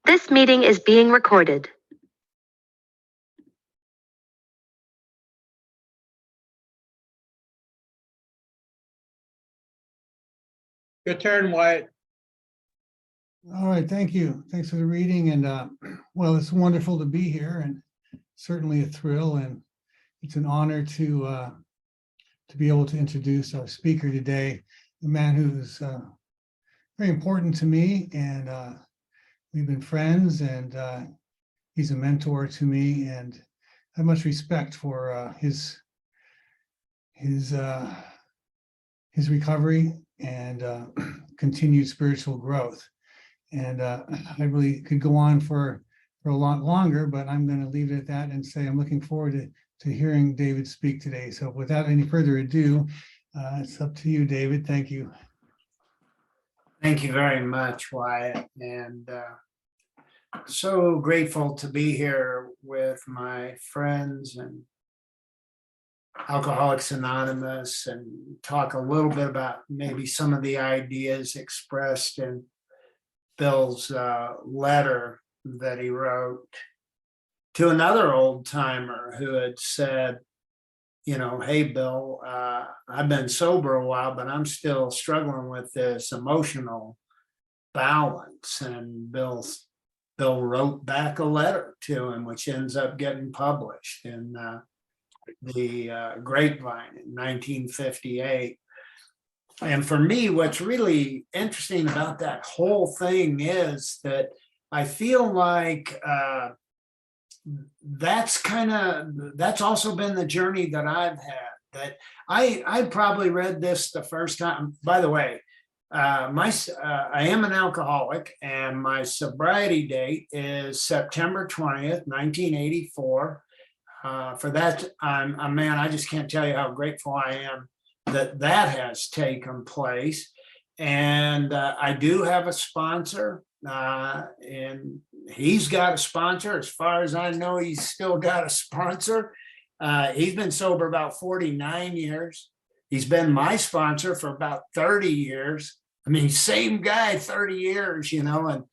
This meeting is being recorded. Your turn, Wyatt. All right, thank you. Thanks for the reading. And well, it's wonderful to be here and certainly a thrill. And it's an honor to be able to introduce our speaker today, a man who's very important to me. And we've been friends, and he's a mentor to me. And I have much respect for his recovery and continued spiritual growth. And I really could go on for a lot longer, but I'm going to leave it at that and say I'm looking forward to hearing David speak today. So without any further ado, it's up to you, David. Thank you. Thank you very much, Wyatt. And so grateful to be here with my friends and Alcoholics Anonymous and talk a little bit about maybe some of the ideas expressed in Bill's letter that he wrote to another old timer who had said, you know, hey, Bill, I've been sober a while, but I'm still struggling with this emotional balance. And Bill wrote back a letter to him, which ends up getting published in the Grapevine in 1958. And for me, what's really interesting about that whole thing is that I feel like that's also been the journey that I've had. That I probably read this the first time. By the way, I am an alcoholic, and my sobriety date is September 20th, 1984. For that, man, I just can't tell you how grateful I am that has taken place. And I do have a sponsor, and he's got a sponsor. As far as I know, he's still got a sponsor. He's been sober about 49 years. He's been my sponsor for about 30 years. I mean, same guy, 30 years, you know, and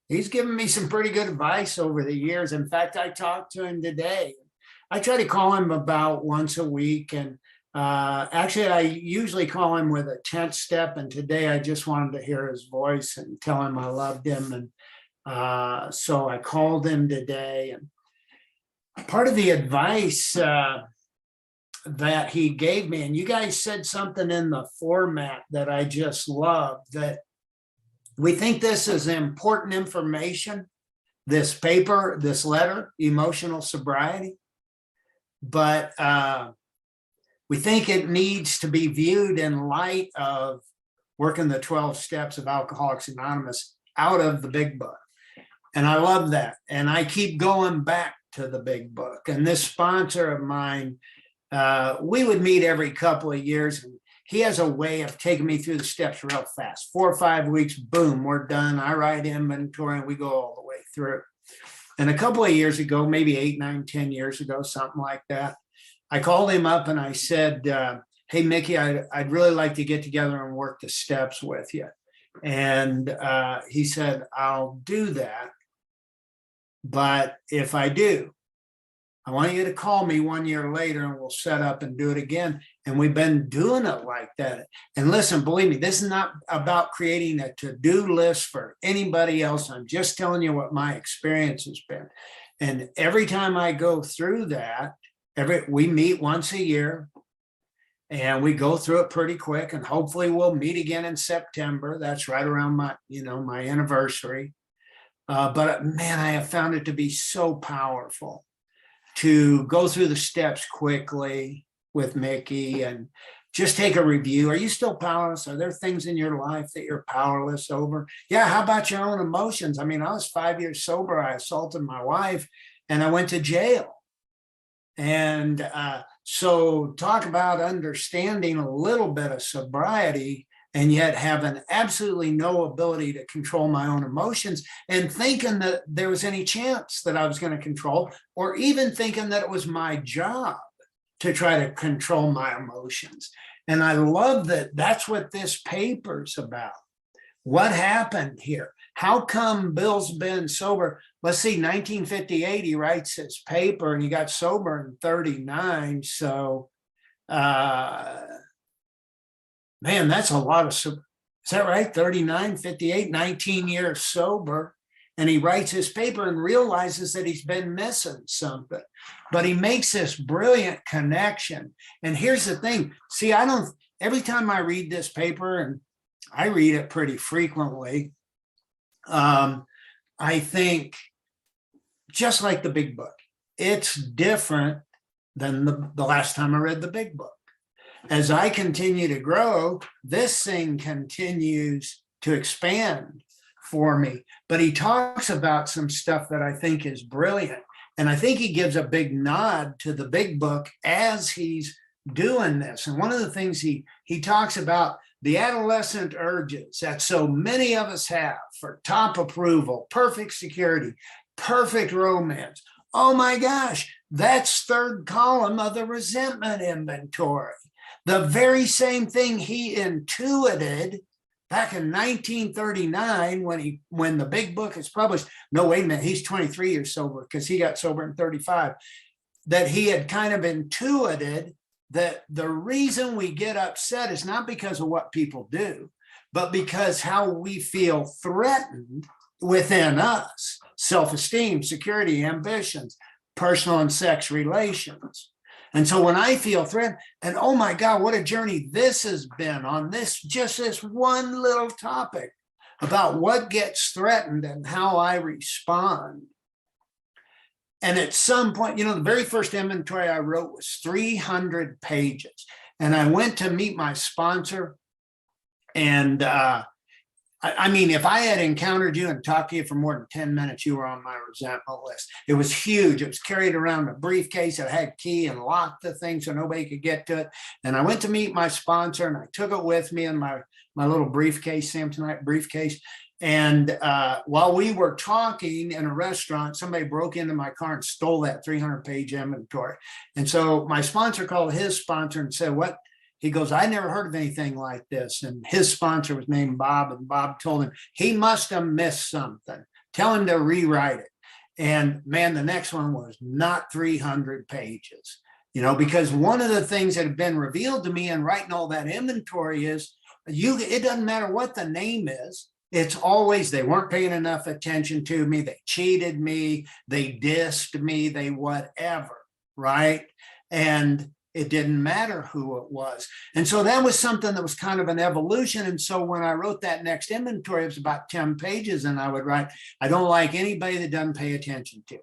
he's given me some pretty good advice over the years. In fact, I talked to him today. I try to call him about once a week, and actually, I usually call him with a 10th step, and today I just wanted to hear his voice and tell him I loved him. And so I called him today. And part of the advice that he gave me, and you guys said something in the format that I just love, that we think this is important information, this paper, this letter, Emotional Sobriety, but we think it needs to be viewed in light of working the 12 steps of Alcoholics Anonymous out of the big book. And I love that. And I keep going back to the big book. And this sponsor of mine, we would meet every couple of years. And he has a way of taking me through the steps real fast. 4 or 5 weeks, boom, we're done. I write inventory and we go all the way through. And a couple of years ago, maybe 8, 9, 10 years ago, something like that, I called him up and I said, hey, Mickey, I'd really like to get together and work the steps with you. And he said, I'll do that. But if I do, I want you to call me 1 year later and we'll set up and do it again. And we've been doing it like that. And listen, believe me, this is not about creating a to-do list for anybody else. I'm just telling you what my experience has been. And every time I go through that, we meet once a year and we go through it pretty quick, and hopefully we'll meet again in September. That's right around my anniversary. But man, I have found it to be so powerful to go through the steps quickly with Mickey and just take a review. Are you still powerless? Are there things in your life that you're powerless over? Yeah, how about your own emotions? I mean, I was 5 years sober. I assaulted my wife and I went to jail. And so talk about understanding a little bit of sobriety and yet having absolutely no ability to control my own emotions and thinking that there was any chance that I was going to control, or even thinking that it was my job to try to control my emotions. And I love that that's what this paper's about. What happened here? how come Bill's been sober? Let's see, 1958, he writes his paper and he got sober in 39. So, man, that's a lot of, is that right? 39, 58, 19 years sober. And he writes his paper and realizes that he's been missing something. But he makes this brilliant connection. And here's the thing. See, every time I read this paper, and I read it pretty frequently, I think, just like the big book, it's different than the last time I read the big book. As I continue to grow, this thing continues to expand for me. But he talks about some stuff that I think is brilliant. And I think he gives a big nod to the big book as he's doing this. And one of the things he talks about, the adolescent urges that so many of us have for top approval, perfect security, perfect romance. Oh my gosh, that's third column of the resentment inventory. The very same thing he intuited back in 1939 when the big book is published. No, wait a minute, he's 23 years sober because he got sober in 35. That he had kind of intuited that the reason we get upset is not because of what people do, but because how we feel threatened within us, self-esteem, security, ambitions, personal and sex relations. And so when I feel threatened, and oh my God, what a journey this has been on this one little topic about what gets threatened and how I respond. And at some point, the very first inventory I wrote was 300 pages. And I went to meet my sponsor. And I mean, if I had encountered you and talked to you for more than 10 minutes, you were on my resentment list. It was huge. It was carried around a briefcase. It had key and locked the thing so nobody could get to it. And I went to meet my sponsor and I took it with me in my little briefcase, Samsonite briefcase. And while we were talking in a restaurant, somebody broke into my car and stole that 300-page inventory. And so my sponsor called his sponsor and said, what? He goes, I never heard of anything like this. And his sponsor was named Bob, and Bob told him he must have missed something. Tell him to rewrite it. And man, the next one was not 300 pages, because one of the things that had been revealed to me in writing all that inventory is it doesn't matter what the name is. It's always, they weren't paying enough attention to me. They cheated me. They dissed me. They whatever, right? And it didn't matter who it was. And so that was something that was kind of an evolution. And so when I wrote that next inventory, it was about 10 pages. And I would write, I don't like anybody that doesn't pay attention to me.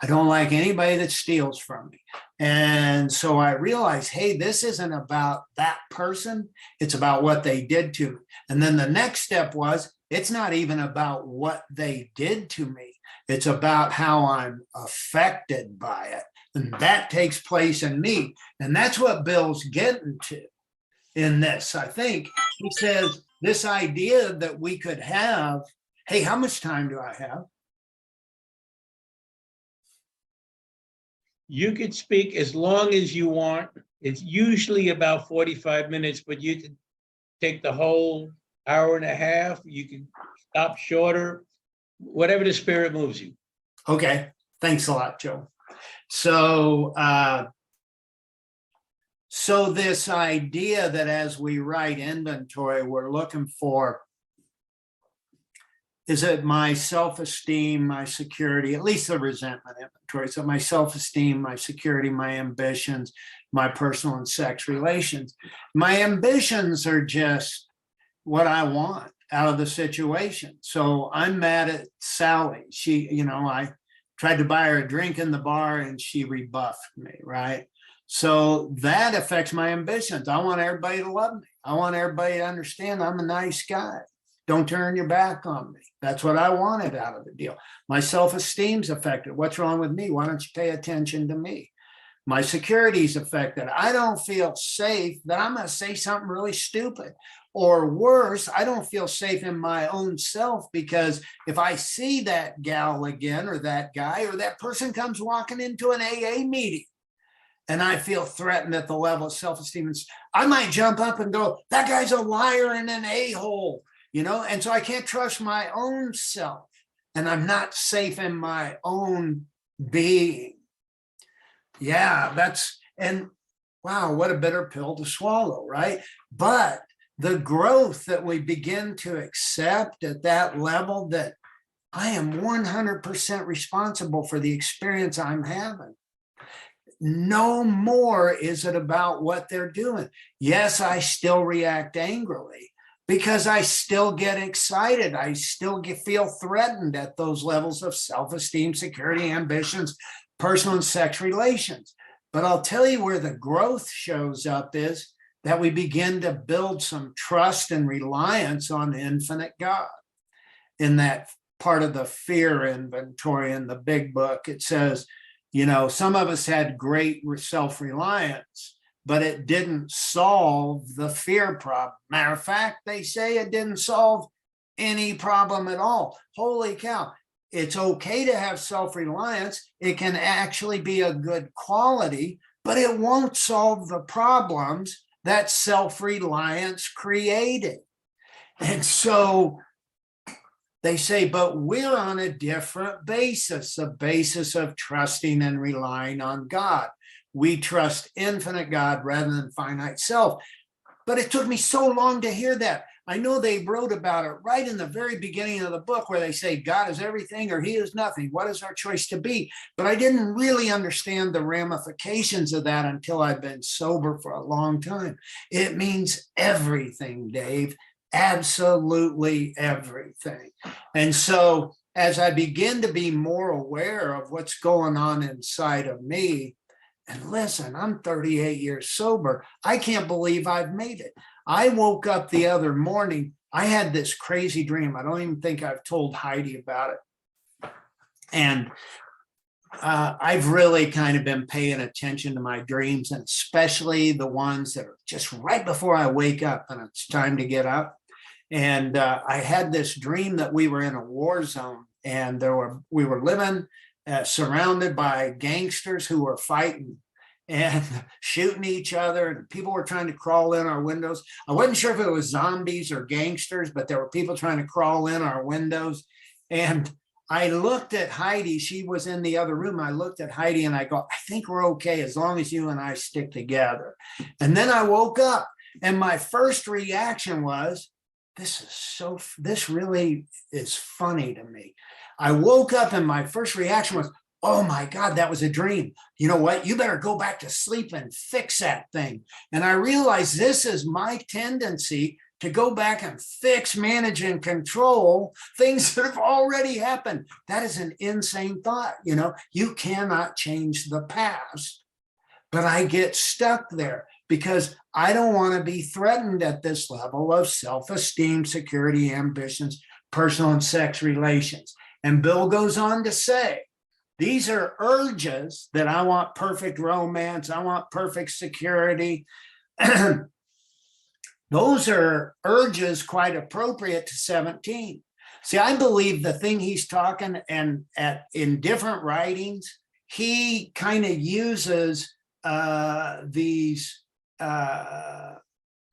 I don't like anybody that steals from me. And so I realized, hey, this isn't about that person. It's about what they did to me. And then the next step was, it's not even about what they did to me. It's about how I'm affected by it. And that takes place in me. And that's what Bill's getting to in this. I think he says this idea that we could have, hey, how much time do I have? You could speak as long as you want. It's usually about 45 minutes, but you could take the whole hour and a half. You can stop shorter, whatever the spirit moves you. Okay. Thanks a lot, Joe. So, so this idea that as we write inventory, we're looking for, is it my self-esteem, my security, at least the resentment inventory. So my self-esteem, my security, my ambitions, my personal and sex relations. My ambitions are just what I want out of the situation. So I'm mad at Sally. She, I tried to buy her a drink in the bar and she rebuffed me, right? So that affects my ambitions. I want everybody to love me. I want everybody to understand I'm a nice guy. Don't turn your back on me. That's what I wanted out of the deal. My self-esteem's affected. What's wrong with me? Why don't you pay attention to me? My security's affected. I don't feel safe that I'm going to say something really stupid. Or worse, I don't feel safe in my own self because if I see that gal again or that guy or that person comes walking into an AA meeting and I feel threatened at the level of self-esteem, I might jump up and go, that guy's a liar and an a-hole. and so I can't trust my own self, and I'm not safe in my own being. Yeah, and wow, what a bitter pill to swallow, right? But the growth that we begin to accept at that level, that I am 100% responsible for the experience I'm having. No more is it about what they're doing. Yes, I still react angrily because I still get excited. I still feel threatened at those levels of self-esteem, security, ambitions, personal and sex relations. But I'll tell you where the growth shows up is that we begin to build some trust and reliance on the infinite God. In that part of the fear inventory in the big book, it says, some of us had great self-reliance, but it didn't solve the fear problem. Matter of fact, they say it didn't solve any problem at all. Holy cow. It's okay to have self-reliance. It can actually be a good quality, but it won't solve the problems that self-reliance created. And so they say, but we're on a different basis, a basis of trusting and relying on God. We trust infinite God rather than finite self. But it took me so long to hear that. I know they wrote about it right in the very beginning of the book where they say God is everything or he is nothing. What is our choice to be? But I didn't really understand the ramifications of that until I've been sober for a long time. It means everything, Dave. Absolutely everything. And so as I begin to be more aware of what's going on inside of me, and listen, I'm 38 years sober. I can't believe I've made it. I woke up the other morning. I had this crazy dream. I don't even think I've told Heidi about it. And I've really kind of been paying attention to my dreams, and especially the ones that are just right before I wake up and it's time to get up. And I had this dream that we were in a war zone, and we were living surrounded by gangsters who were fighting and shooting each other, and people were trying to crawl in our windows. I wasn't sure if it was zombies or gangsters, but there were people trying to crawl in our windows. And I looked at Heidi. She was in the other room. I looked at Heidi and I go, I think we're okay as long as you and I stick together. And then I woke up, and my first reaction was, this really is funny to me. I woke up and my first reaction was, oh my God, that was a dream. You know what? You better go back to sleep and fix that thing. And I realized this is my tendency to go back and fix, manage, and control things that have already happened. That is an insane thought. You cannot change the past, but I get stuck there because I don't want to be threatened at this level of self-esteem, security, ambitions, personal and sex relations. And Bill goes on to say, these are urges that I want perfect romance, I want perfect security. Those are urges quite appropriate to 17. See, I believe the thing he's talking and in different writings, he kind of uses these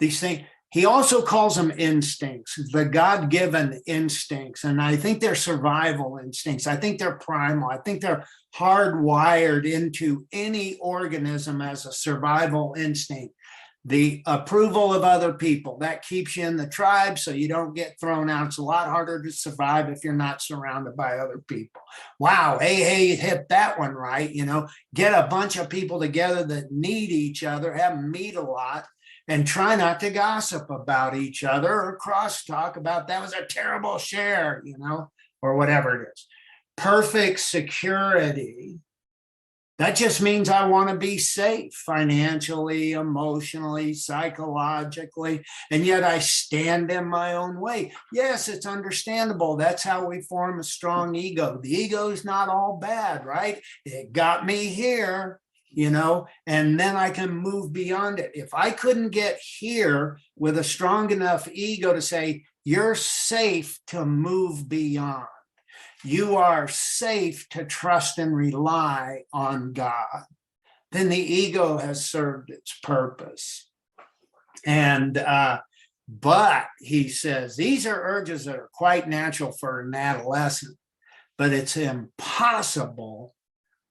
things. He also calls them instincts, the God-given instincts. And I think they're survival instincts. I think they're primal. I think they're hardwired into any organism as a survival instinct. The approval of other people, that keeps you in the tribe so you don't get thrown out. It's a lot harder to survive if you're not surrounded by other people. Wow, hey, hit that one right. Get a bunch of people together that need each other, have them meet a lot, and try not to gossip about each other or crosstalk about that was a terrible share, or whatever it is. Perfect security. That just means I want to be safe financially, emotionally, psychologically, and yet I stand in my own way. Yes, it's understandable. That's how we form a strong ego. The ego is not all bad, right? It got me here, and then I can move beyond it. If I couldn't get here with a strong enough ego to say, you're safe to move beyond. You are safe to trust and rely on God, then the ego has served its purpose. And But he says, these are urges that are quite natural for an adolescent, but it's an impossible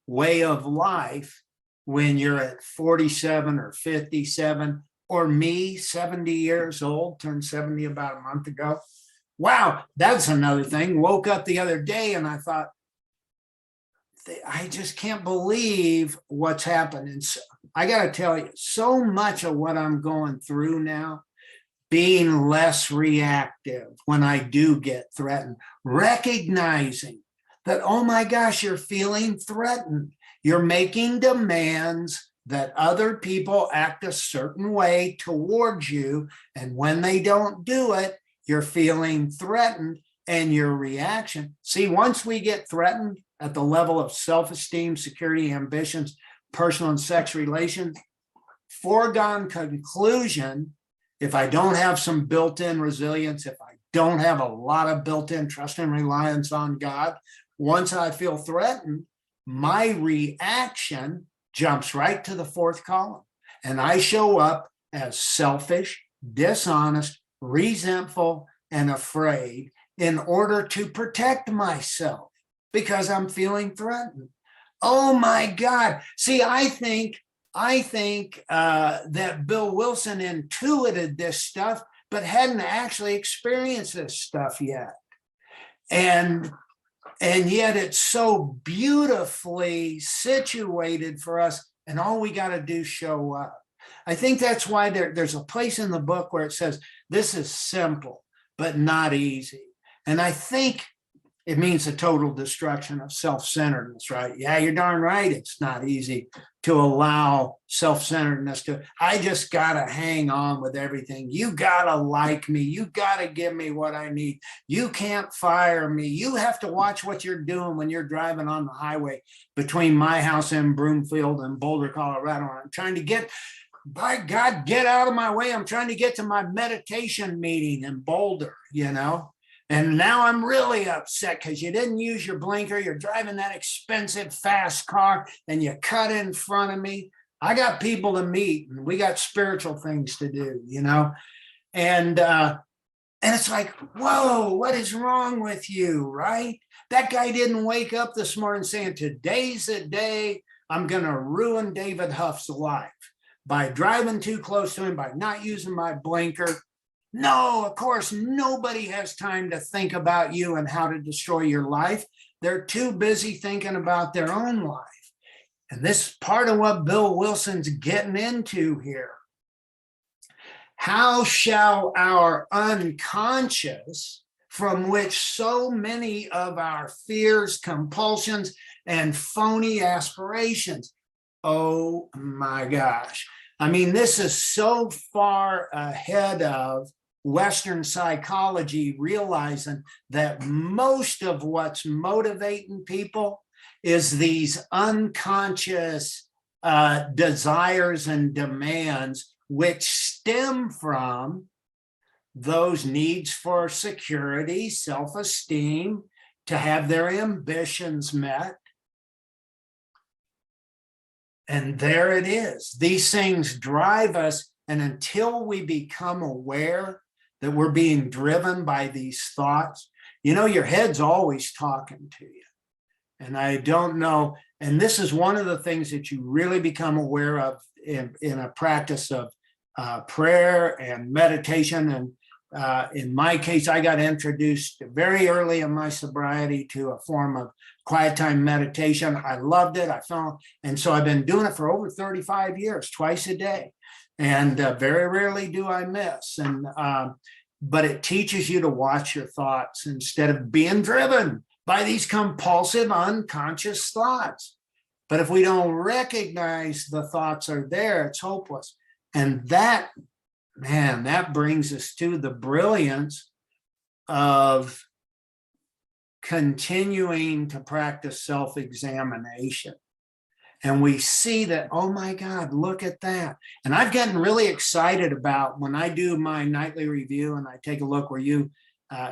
way of life when you're at 47 or 57, or me, 70 years old, turned 70 about a month ago. Wow, that's another thing. Woke up the other day and I thought, I just can't believe what's happened. And so, I got to tell you, so much of what I'm going through now, being less reactive when I do get threatened, recognizing that, oh my gosh, you're feeling threatened. You're making demands that other people act a certain way towards you. And when they don't do it, you're feeling threatened, and your reaction. See, once we get threatened at the level of self-esteem, security, ambitions, personal and sex relations, foregone conclusion, if I don't have some built-in resilience, if I don't have a lot of built-in trust and reliance on God, once I feel threatened, my reaction jumps right to the fourth column. And I show up as selfish, dishonest, resentful, and afraid in order to protect myself because I'm feeling threatened. Oh my God. See, I think that Bill Wilson intuited this stuff, but hadn't actually experienced this stuff yet. And yet it's so beautifully situated for us, and all we got to do is show up. I think that's why there's a place in the book where it says, this is simple, but not easy. And I think it means the total destruction of self-centeredness, right? Yeah, you're darn right. It's not easy to allow self-centeredness to, I just got to hang on with everything. You got to like me. You got to give me what I need. You can't fire me. You have to watch what you're doing when you're driving on the highway between my house in Broomfield and Boulder, Colorado. I'm trying to get, by God, get out of my way. I'm trying to get to my meditation meeting in Boulder, And now I'm really upset because you didn't use your blinker. You're driving that expensive, fast car and you cut in front of me. I got people to meet and we got spiritual things to do, And it's like, whoa, what is wrong with you, right? That guy didn't wake up this morning saying, today's the day I'm going to ruin David Huff's life by driving too close to him, by not using my blinker. No, of course, nobody has time to think about you and how to destroy your life. They're too busy thinking about their own life. And this is part of what Bill Wilson's getting into here. How shall our unconscious, from which so many of our fears, compulsions, and phony aspirations, oh my gosh. I mean, this is so far ahead of Western psychology, realizing that most of what's motivating people is these unconscious desires and demands, which stem from those needs for security, self-esteem, to have their ambitions met. And there it is. These things drive us. And until we become aware that we're being driven by these thoughts, your head's always talking to you. And I don't know. And this is one of the things that you really become aware of in a practice of prayer and meditation. And in my case, I got introduced very early in my sobriety to a form of quiet time meditation. I loved it. And so I've been doing it for over 35 years, twice a day. And very rarely do I miss. But it teaches you to watch your thoughts instead of being driven by these compulsive, unconscious thoughts. But if we don't recognize the thoughts are there, it's hopeless. And that brings us to the brilliance of continuing to practice self-examination. And we see that, oh my God, look at that. And I've gotten really excited about when I do my nightly review and I take a look where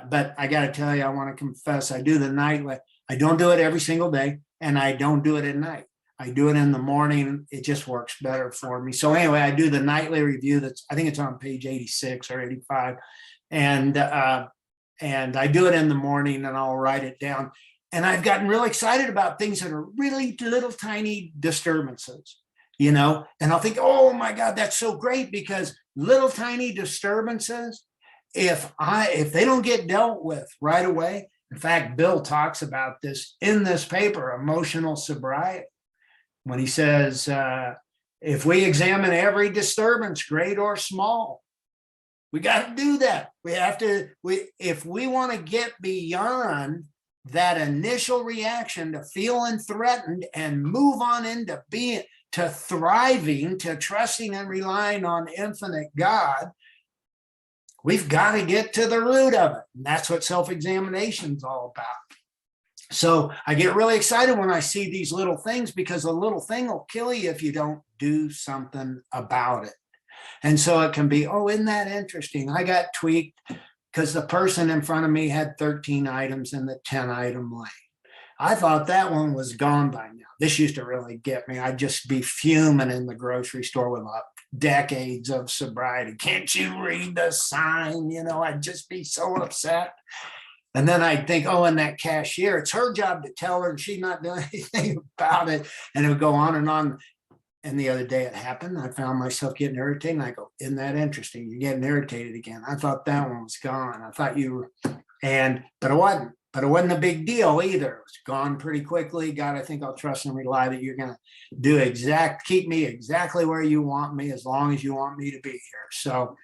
but I got to tell you, I want to confess, I do the nightly. I don't do it every single day and I don't do it at night. I do it in the morning. It just works better for me. So anyway, I do the nightly review. I think it's on page 86 or 85. And I do it in the morning and I'll write it down. And I've gotten real excited about things that are really little tiny disturbances, and I'll think, oh my God, that's so great, because little tiny disturbances, if they don't get dealt with right away. In fact, Bill talks about this in this paper, Emotional Sobriety, when he says, if we examine every disturbance, great or small, we got to do that. We have to, if we want to get beyond that initial reaction to feeling threatened and move on into to thriving, to trusting and relying on infinite God, we've got to get to the root of it. And that's what self-examination is all about. So I get really excited when I see these little things, because a little thing will kill you if you don't do something about it. And so it can be, oh, isn't that interesting? I got tweaked because the person in front of me had 13 items in the 10-item lane. I thought that one was gone by now. This used to really get me. I'd just be fuming in the grocery store with decades of sobriety. Can't you read the sign? I'd just be so upset. And then I'd think, oh, and that cashier, it's her job to tell her, and she's not doing anything about it. And it would go on and on. And the other day it happened. I found myself getting irritated. And I go, isn't that interesting? You're getting irritated again. I thought that one was gone. I thought you were, but it wasn't. But it wasn't a big deal either. It was gone pretty quickly. God, I think I'll trust and rely that you're going to keep me exactly where you want me, as long as you want me to be here. So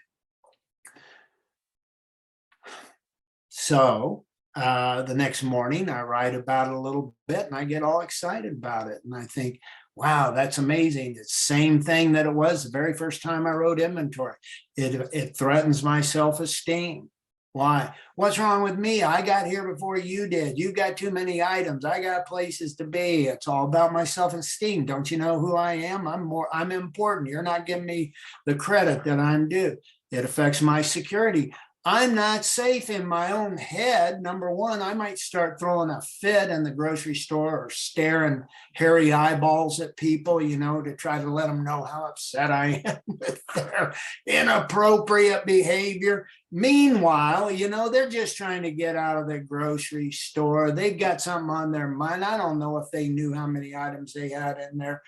the next morning I write about it a little bit and I get all excited about it. And I think, wow, that's amazing. It's the same thing that it was the very first time I wrote inventory. It threatens my self-esteem. Why? What's wrong with me? I got here before you did. You got too many items. I got places to be. It's all about my self-esteem. Don't you know who I am? I'm important. You're not giving me the credit that I'm due. It affects my security. I'm not safe in my own head. Number one, I might start throwing a fit in the grocery store or staring hairy eyeballs at people, to try to let them know how upset I am with their inappropriate behavior. Meanwhile, they're just trying to get out of the grocery store. They've got something on their mind. I don't know if they knew how many items they had in there,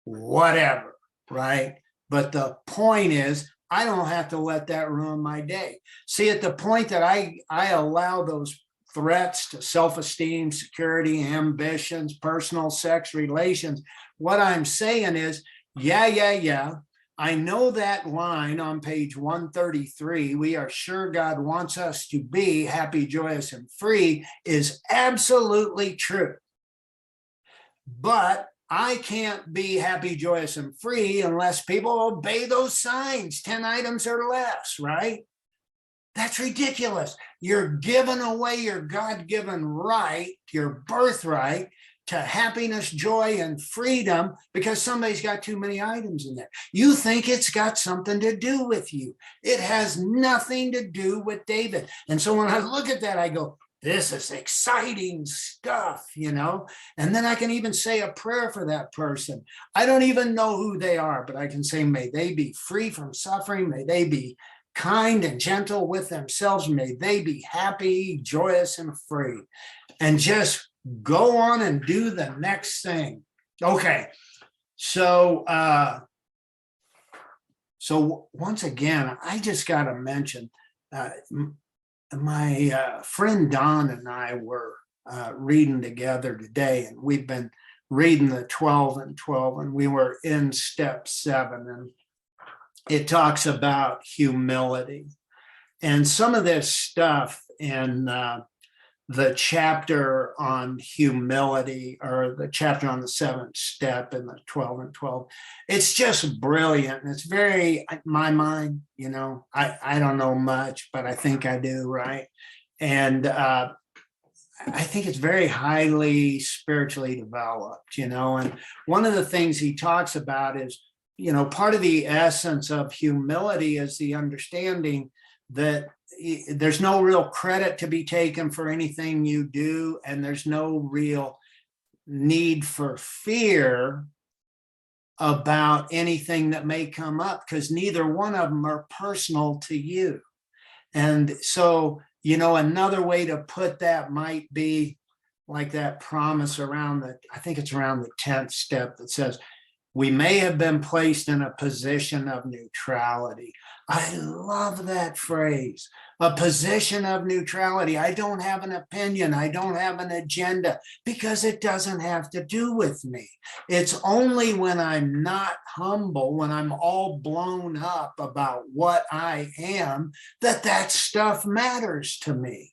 whatever, right? But the point is, I don't have to let that ruin my day. See, at the point that I allow those threats to self-esteem, security, ambitions, personal sex relations, what I'm saying is, yeah. I know that line on page 133, we are sure God wants us to be happy, joyous, and free, is absolutely true. But I can't be happy, joyous, and free unless people obey those signs, 10 items or less, right? That's ridiculous. You're giving away your God-given right, your birthright, to happiness, joy, and freedom because somebody's got too many items in there. You think it's got something to do with you. It has nothing to do with David. And so when I look at that, I go, this is exciting stuff, and then I can even say a prayer for that person. I don't even know who they are, but I can say, may they be free from suffering. May they be kind and gentle with themselves. May they be happy, joyous, and free. And just go on and do the next thing. Okay. So once again, I just got to mention, my friend Don and I were reading together today, and we've been reading the 12 and 12, and we were in step 7, and it talks about humility. And some of this stuff in the chapter on humility, or the chapter on the 7th step in the 12 and 12, it's just brilliant. And it's very, my mind, I don't know much, but I think I do, right? And I think it's very highly spiritually developed, and one of the things he talks about is, part of the essence of humility is the understanding that there's no real credit to be taken for anything you do, and there's no real need for fear about anything that may come up, because neither one of them are personal to you. And so, another way to put that might be like that promise around I think it's around the 10th step that says, we may have been placed in a position of neutrality. I love that phrase, a position of neutrality. I don't have an opinion. I don't have an agenda, because it doesn't have to do with me. It's only when I'm not humble, when I'm all blown up about what I am, that stuff matters to me.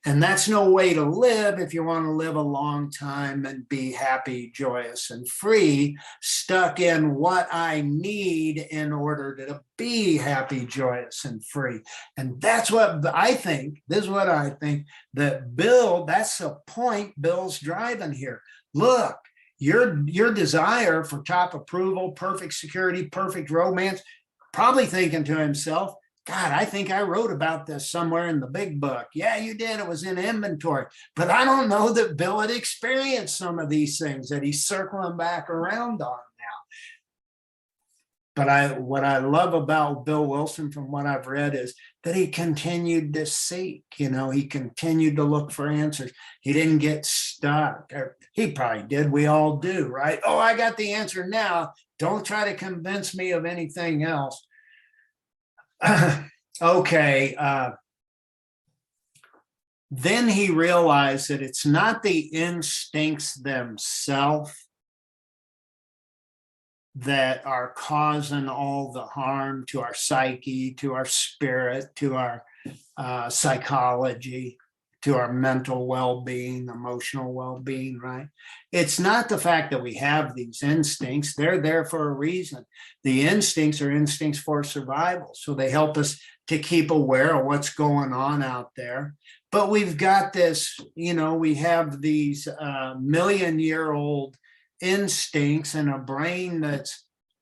And that's no way to live if you want to live a long time and be happy, joyous, and free, stuck in what I need in order to be happy, joyous, and free. And that's what I think, this is what I think, that Bill, that's the point Bill's driving here. Look, your desire for top approval, perfect security, perfect romance, probably thinking to himself, God, I think I wrote about this somewhere in the big book. Yeah, you did. It was in inventory. But I don't know that Bill had experienced some of these things that he's circling back around on now. But what I love about Bill Wilson, from what I've read, is that he continued to seek. He continued to look for answers. He didn't get stuck. Or he probably did. We all do, right? Oh, I got the answer now. Don't try to convince me of anything else. Okay. Then he realized that it's not the instincts themselves that are causing all the harm to our psyche, to our spirit, to our psychology, to our mental well-being, emotional well-being, right? It's not the fact that we have these instincts. They're there for a reason. The instincts are instincts for survival. So they help us to keep aware of what's going on out there. But we've got this, we have these million-year-old instincts and a brain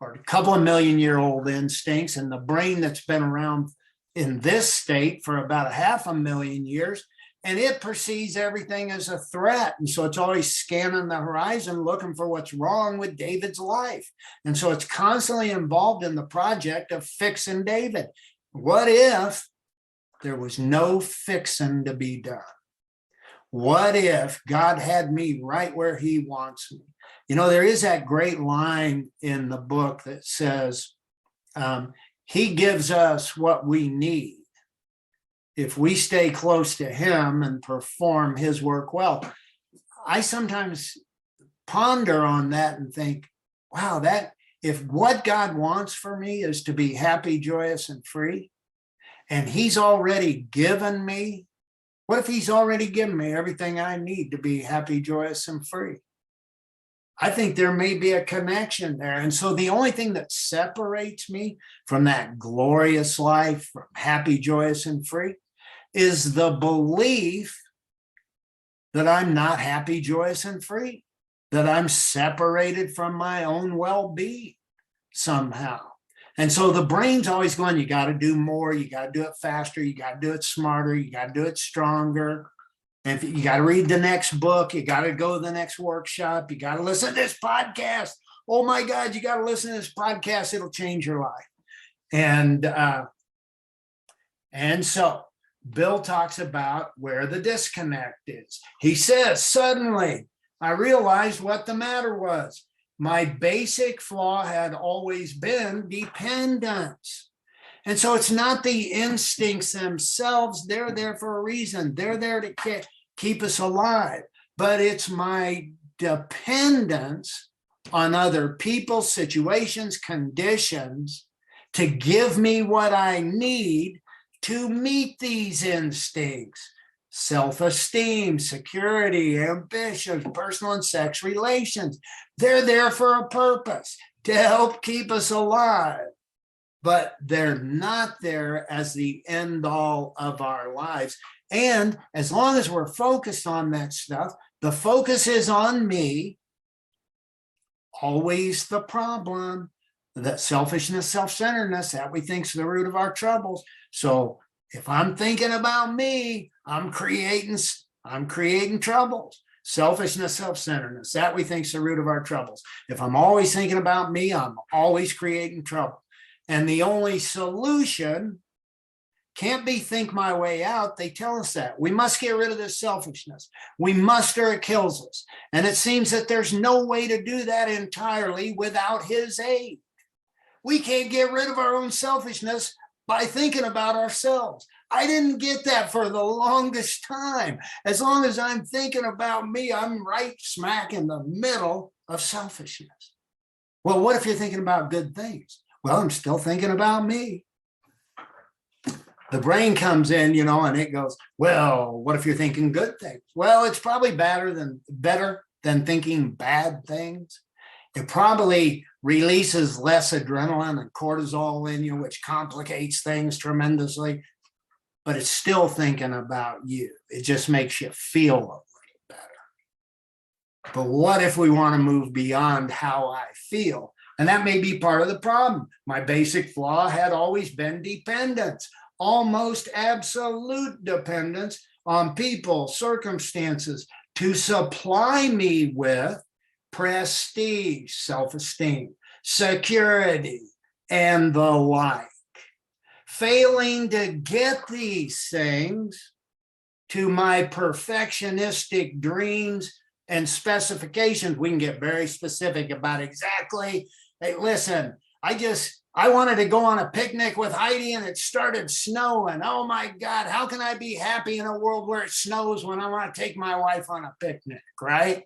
or a couple of million-year-old instincts, and the brain that's been around in this state for about 500,000 years. And it perceives everything as a threat. And so it's always scanning the horizon, looking for what's wrong with David's life. And so it's constantly involved in the project of fixing David. What if there was no fixing to be done? What if God had me right where he wants me? There is that great line in the book that says, he gives us what we need if we stay close to him and perform his work well. I sometimes ponder on that and think, wow, that if what God wants for me is to be happy, joyous, and free, and he's already given me, what if he's already given me everything I need to be happy, joyous, and free? I think there may be a connection there. And so the only thing that separates me from that glorious life, from happy, joyous, and free, is the belief that I'm not happy, joyous, and free, that I'm separated from my own well-being somehow. And so the brain's always going, you got to do more, you got to do it faster, you got to do it smarter, you got to do it stronger. And you got to read the next book, you got to go to the next workshop, you got to listen to this podcast. Oh my God, you got to listen to this podcast, it'll change your life. And so Bill talks about where the disconnect is. He says, suddenly I realized what the matter was. My basic flaw had always been dependence. And so it's not the instincts themselves. They're there for a reason. They're there to keep us alive. But it's my dependence on other people, situations, conditions to give me what I need to meet these instincts: self-esteem, security, ambitions, personal and sex relations. They're there for a purpose, to help keep us alive, but they're not there as the end all of our lives. And as long as we're focused on that stuff, the focus is on me, always the problem. That selfishness, self-centeredness, that we think is the root of our troubles. So if I'm thinking about me, I'm creating troubles. Selfishness, self-centeredness, that we think is the root of our troubles. If I'm always thinking about me, I'm always creating trouble. And the only solution can't be think my way out. They tell us that. We must get rid of this selfishness. We must, or it kills us. And it seems that there's no way to do that entirely without his aid. We can't get rid of our own selfishness by thinking about ourselves. I didn't get that for the longest time. As long as I'm thinking about me, I'm right smack in the middle of selfishness. Well, what if you're thinking about good things? Well, I'm still thinking about me. The brain comes in, and it goes, well, what if you're thinking good things? Well, it's probably better than thinking bad things. It probably releases less adrenaline and cortisol in you, which complicates things tremendously, but it's still thinking about you. It just makes you feel a little better. But what if we want to move beyond how I feel? And that may be part of the problem. My basic flaw had always been dependence. Almost absolute dependence on people, circumstances to supply me with prestige, self-esteem, security, and the like. Failing to get these things to my perfectionistic dreams and specifications, we can get very specific about exactly, hey, listen, I wanted to go on a picnic with Heidi and it started snowing. Oh my God, how can I be happy in a world where it snows when I want to take my wife on a picnic, right?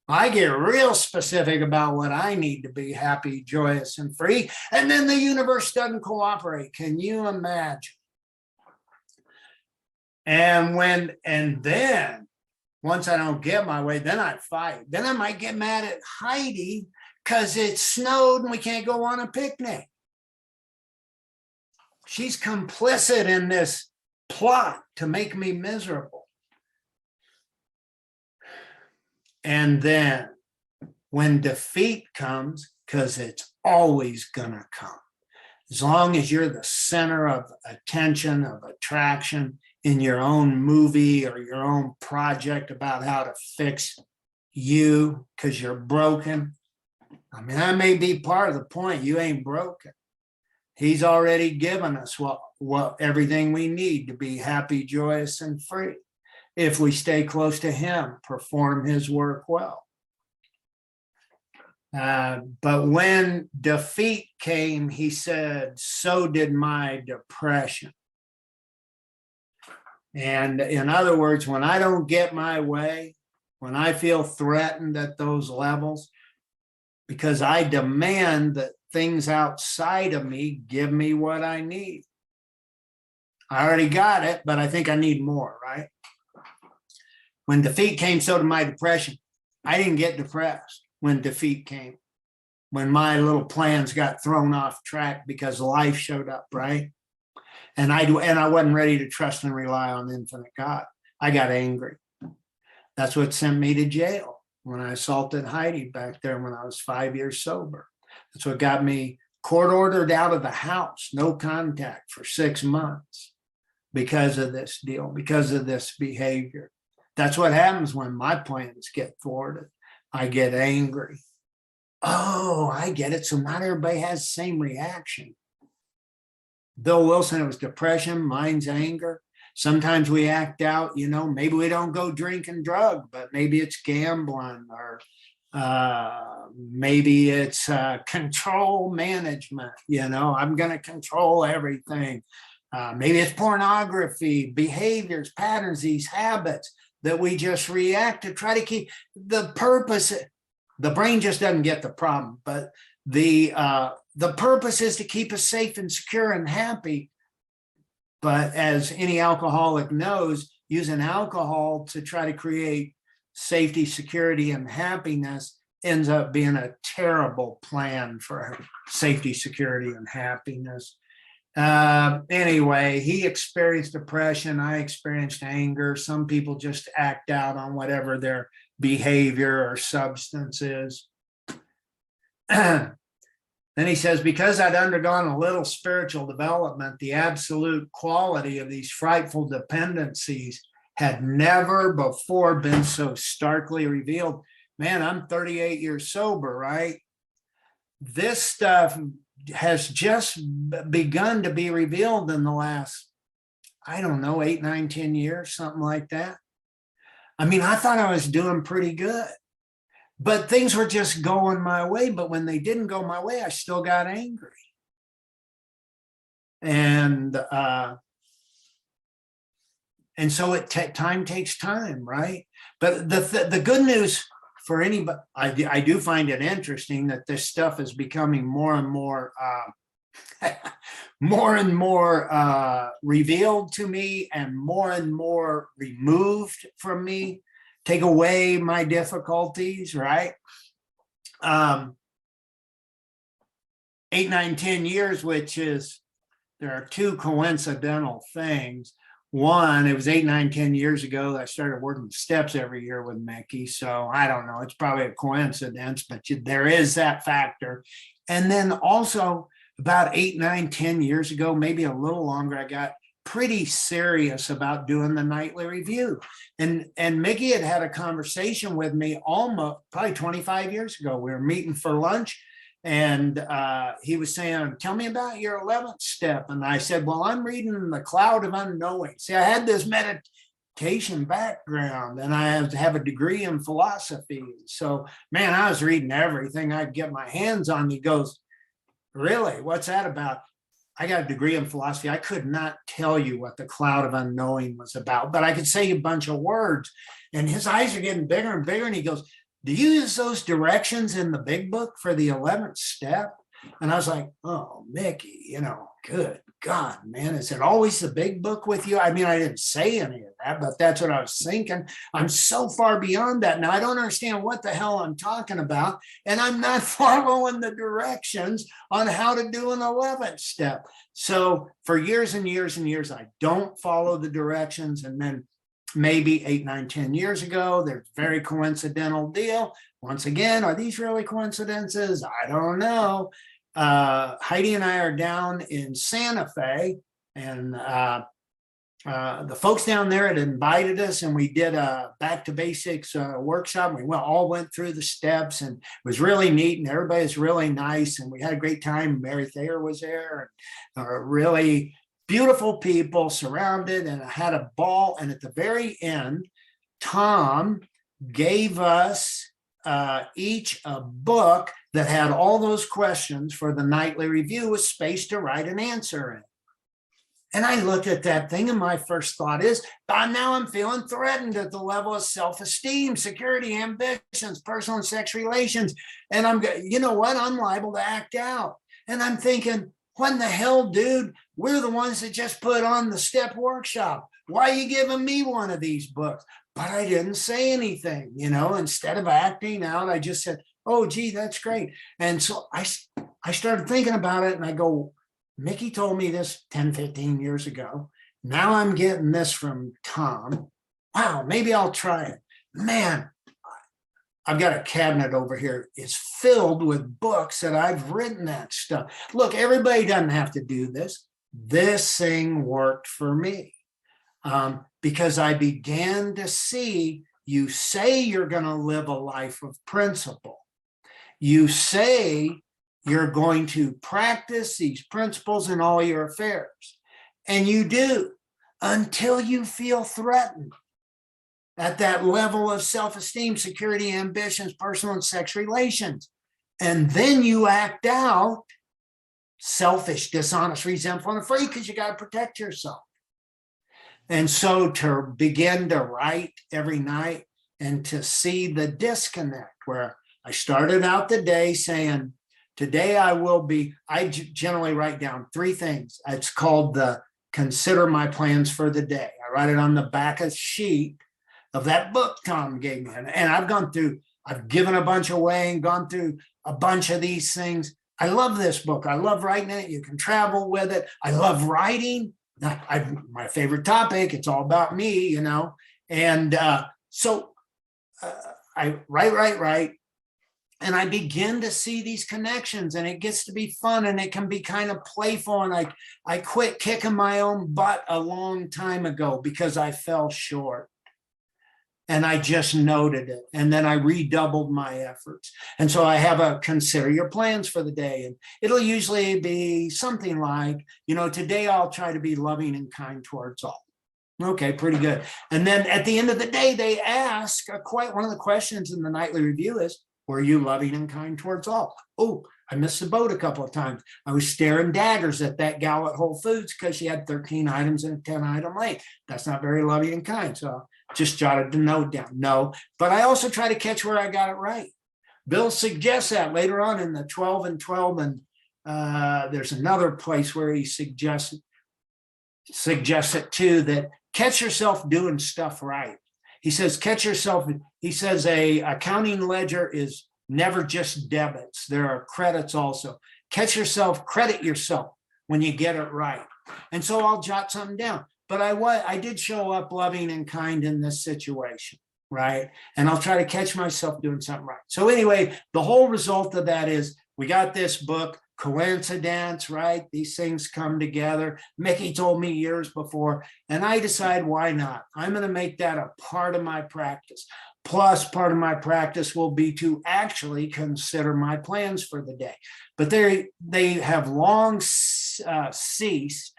I get real specific about what I need to be happy, joyous, and free. And then the universe doesn't cooperate. Can you imagine? And then once I don't get my way, then I fight. Then I might get mad at Heidi because it snowed and we can't go on a picnic. She's complicit in this plot to make me miserable. And then when defeat comes, because it's always gonna come, as long as you're the center of attention, of attraction in your own movie or your own project about how to fix you because you're broken. I mean, that may be part of the point. You ain't broken. He's already given us what everything we need to be happy, joyous, and free. If we stay close to him, perform his work well. But when defeat came, he said, so did my depression. And in other words, when I don't get my way, when I feel threatened at those levels, because I demand that things outside of me give me what I need. I already got it, but I think I need more, right? When defeat came, so did my depression. I didn't get depressed when defeat came, when my little plans got thrown off track because life showed up, right? And I wasn't ready to trust and rely on the infinite God. I got angry. That's what sent me to jail when I assaulted Heidi back there when I was 5 years sober. That's what got me court ordered out of the house, no contact for 6 months because of this deal, because of this behavior. That's what happens when my plans get thwarted. I get angry. Oh, I get it. So not everybody has the same reaction. Bill Wilson, it was depression, mine's anger. Sometimes we act out, maybe we don't go drink and drug, but maybe it's gambling or maybe it's control management. I'm going to control everything. Maybe it's pornography, behaviors, patterns, these habits that we just react to try to keep the purpose. The brain just doesn't get the problem, but the purpose is to keep us safe and secure and happy. But as any alcoholic knows, using alcohol to try to create safety, security, and happiness ends up being a terrible plan for safety, security, and happiness. Anyway, he experienced depression. I experienced anger. Some people just act out on whatever their behavior or substance is. Then he says, because I'd undergone a little spiritual development, the absolute quality of these frightful dependencies had never before been so starkly revealed. Man, I'm 38 years sober, right? This stuff has just begun to be revealed in the last, I don't know, 8, 9, 10 years, something like that. I mean, I thought I was doing pretty good, but things were just going my way. But when they didn't go my way, I still got angry. And so time takes time, right? But the good news for anybody, I do find it interesting that this stuff is becoming more and more more and more revealed to me and more removed from me, take away my difficulties, right? 8, 9, 10 years, which is, there are two coincidental things. One, it was 8, 9, 10 years ago that I started working steps every year with Mickey. So I don't know, it's probably a coincidence, but there is that factor. And then also about 8, 9, 10 years ago, maybe a little longer, I got pretty serious about doing the nightly review. And Mickey had a conversation with me almost probably 25 years ago. We were meeting for lunch. And he was saying, tell me about your 11th step. And I said, well, I'm reading The Cloud of Unknowing. See, I had this meditation background and I have a degree in philosophy. So, man, I was reading everything I could get my hands on. He goes, really? What's that about? I got a degree in philosophy. I could not tell you what The Cloud of Unknowing was about, but I could say a bunch of words. And his eyes are getting bigger and bigger. And he goes, do you use those directions in the big book for the 11th step? And I was like, oh, Mickey, good God, man, is it always the big book with you? I mean, I didn't say any of that, but that's what I was thinking. I'm so far beyond that. Now, I don't understand what the hell I'm talking about. And I'm not following the directions on how to do an 11th step. So for years and years and years, I don't follow the directions. And then maybe 8, 9, 10 years ago, there's a very coincidental deal. Once again, are these really coincidences? I don't know. Heidi and I are down in Santa Fe, and the folks down there had invited us, and we did a back to basics workshop. We all went through the steps, and it was really neat, and everybody was really nice, and we had a great time. Mary Thayer was there, and really beautiful people surrounded, and I had a ball. And at the very end, Tom gave us each a book that had all those questions for the nightly review with space to write an answer in. And I looked at that thing, and my first thought is, now I'm feeling threatened at the level of self-esteem, security, ambitions, personal and sex relations. And you know what? I'm liable to act out. And I'm thinking, what in the hell, dude? We're the ones that just put on the step workshop. Why are you giving me one of these books? But I didn't say anything, instead of acting out, I just said, oh, gee, that's great. And so I started thinking about it, and I go, Mickey told me this 10, 15 years ago. Now I'm getting this from Tom. Wow, maybe I'll try it. Man, I've got a cabinet over here. It's filled with books that I've written that stuff. Look, everybody doesn't have to do this. This thing worked for me because I began to see, you say you're going to live a life of principle. You say you're going to practice these principles in all your affairs. And you do, until you feel threatened at that level of self-esteem, security, ambitions, personal and sex relations. And then you act out selfish, dishonest, resentful, and afraid, because you got to protect yourself. And so to begin to write every night and to see the disconnect, where I started out the day saying, today I generally write down 3 things. It's called the consider my plans for the day. I write it on the back of the sheet of that book Tom gave me. And I've given a bunch away and gone through a bunch of these things. I love this book. I love writing it. You can travel with it. I love writing. My favorite topic. It's all about me, And so I write. And I begin to see these connections, and it gets to be fun, and it can be kind of playful. And I quit kicking my own butt a long time ago because I fell short. And I just noted it. And then I redoubled my efforts. And so I have a consider your plans for the day. And it'll usually be something like, today I'll try to be loving and kind towards all. Okay, pretty good. And then at the end of the day, they ask one of the questions in the nightly review is, were you loving and kind towards all? Oh, I missed the boat a couple of times. I was staring daggers at that gal at Whole Foods because she had 13 items in a 10-item lane. That's not very loving and kind. So just jotted the note down. No, but I also try to catch where I got it right. Bill suggests that later on in the 12 and 12, and there's another place where he suggests it too, that catch yourself doing stuff right. He says, catch yourself. He says a accounting ledger is never just debits. There are credits also. Catch yourself, credit yourself when you get it right. And so I'll jot something down. But I did show up loving and kind in this situation, right? And I'll try to catch myself doing something right. So anyway, the whole result of that is we got this book, coincidence, right? These things come together. Mickey told me years before, and I decide why not? I'm going to make that a part of my practice. Plus, part of my practice will be to actually consider my plans for the day. But they have long ceased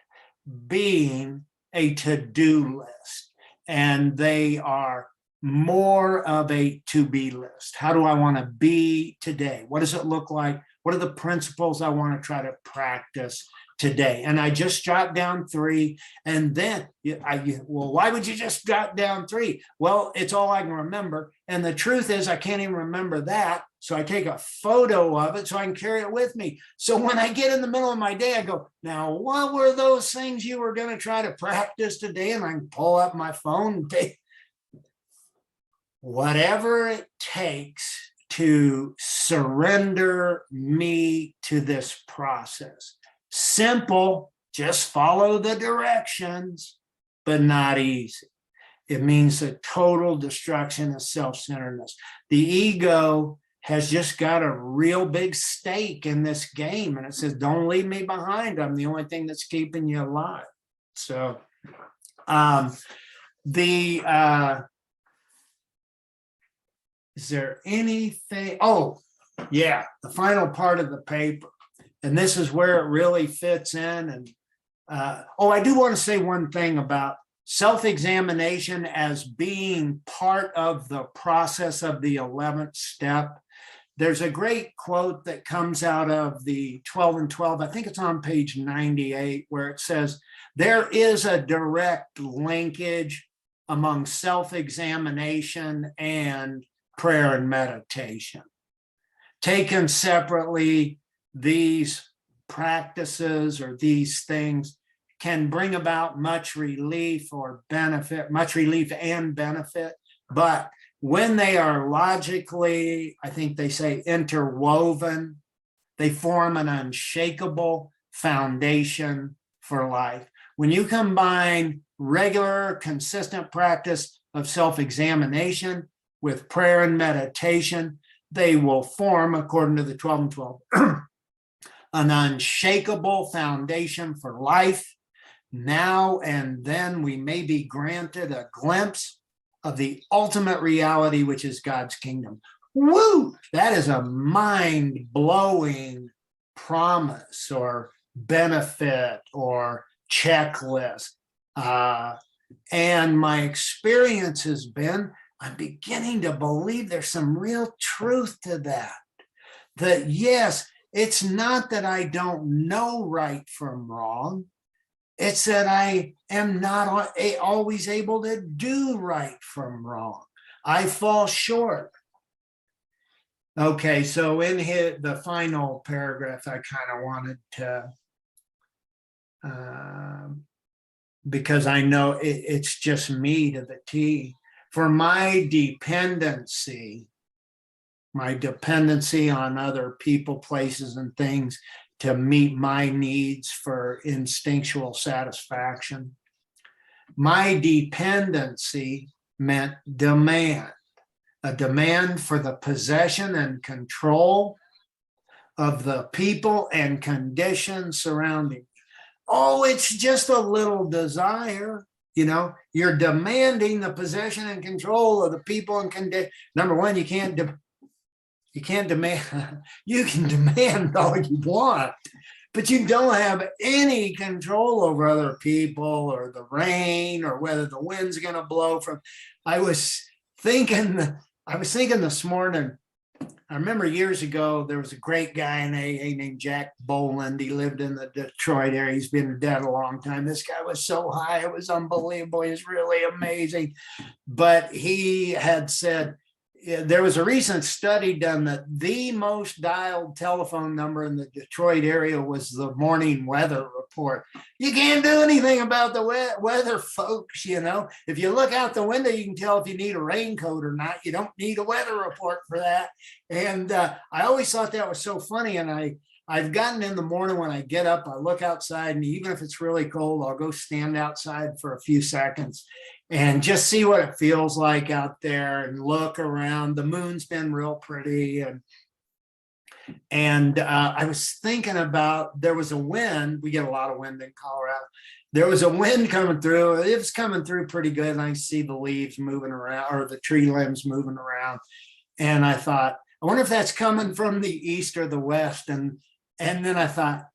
being a to-do list, and they are more of a to-be list. How do I want to be today? What does it look like? What are the principles I want to try to practice today? And I just jot down 3. And then, why would you just jot down 3? Well, it's all I can remember. And the truth is, I can't even remember that. So I take a photo of it so I can carry it with me. So when I get in the middle of my day, I go, now, what were those things you were going to try to practice today? And I can pull up my phone and take whatever it takes to surrender me to this process. Simple, just follow the directions, but not easy. It means a total destruction of self-centeredness. The ego has just got a real big stake in this game, and it says, don't leave me behind. I'm the only thing that's keeping you alive. So is there anything? Oh, yeah, the final part of the paper. And this is where it really fits in. And I do want to say one thing about self-examination as being part of the process of the 11th step. There's a great quote that comes out of the 12 and 12. I think it's on page 98, where it says, there is a direct linkage among self-examination and prayer and meditation. Taken separately, these practices or these things can bring about much relief and benefit. But when they are logically, I think they say interwoven, they form an unshakable foundation for life. When you combine regular, consistent practice of self-examination with prayer and meditation, they will form, according to the 12 and 12, an unshakable foundation for life. Now and then we may be granted a glimpse of the ultimate reality, which is God's kingdom. Woo! That is a mind-blowing promise or benefit or checklist. And my experience has been, I'm beginning to believe there's some real truth to that. That yes, it's not that I don't know right from wrong. It's that I am not always able to do right from wrong. I fall short. Okay, so in the final paragraph, I kind of wanted to, because I know it's just me to the T. For my dependency on other people, places, and things to meet my needs for instinctual satisfaction. My dependency meant demand. a demand for the possession and control of the people and conditions surrounding me. Oh, it's just a little desire. You know, you're demanding the possession and control of the people and condition. Number one, you can't demand, you can demand all you want, but you don't have any control over other people or the rain or whether the wind's going to blow from. I was thinking this morning, I remember years ago, there was a great guy in AA named Jack Boland. He lived in the Detroit area. He's been dead a long time. This guy was so high, it was unbelievable. He was really amazing. But he had said, there was a recent study done that the most dialed telephone number in the Detroit area was the morning weather report. You can't do anything about the weather, folks. You know, if you look out the window, you can tell if you need a raincoat or not. You don't need a weather report for that. And I always thought that was so funny. And I've gotten in the morning when I get up, I look outside, and even if it's really cold, I'll go stand outside for a few seconds and just see what it feels like out there and look around. The moon's been real pretty. And I was thinking about, there was a wind. We get a lot of wind in Colorado. There was a wind coming through. It was coming through pretty good. And I see the leaves moving around, or the tree limbs moving around. And I thought, I wonder if that's coming from the east or the west. And then I thought,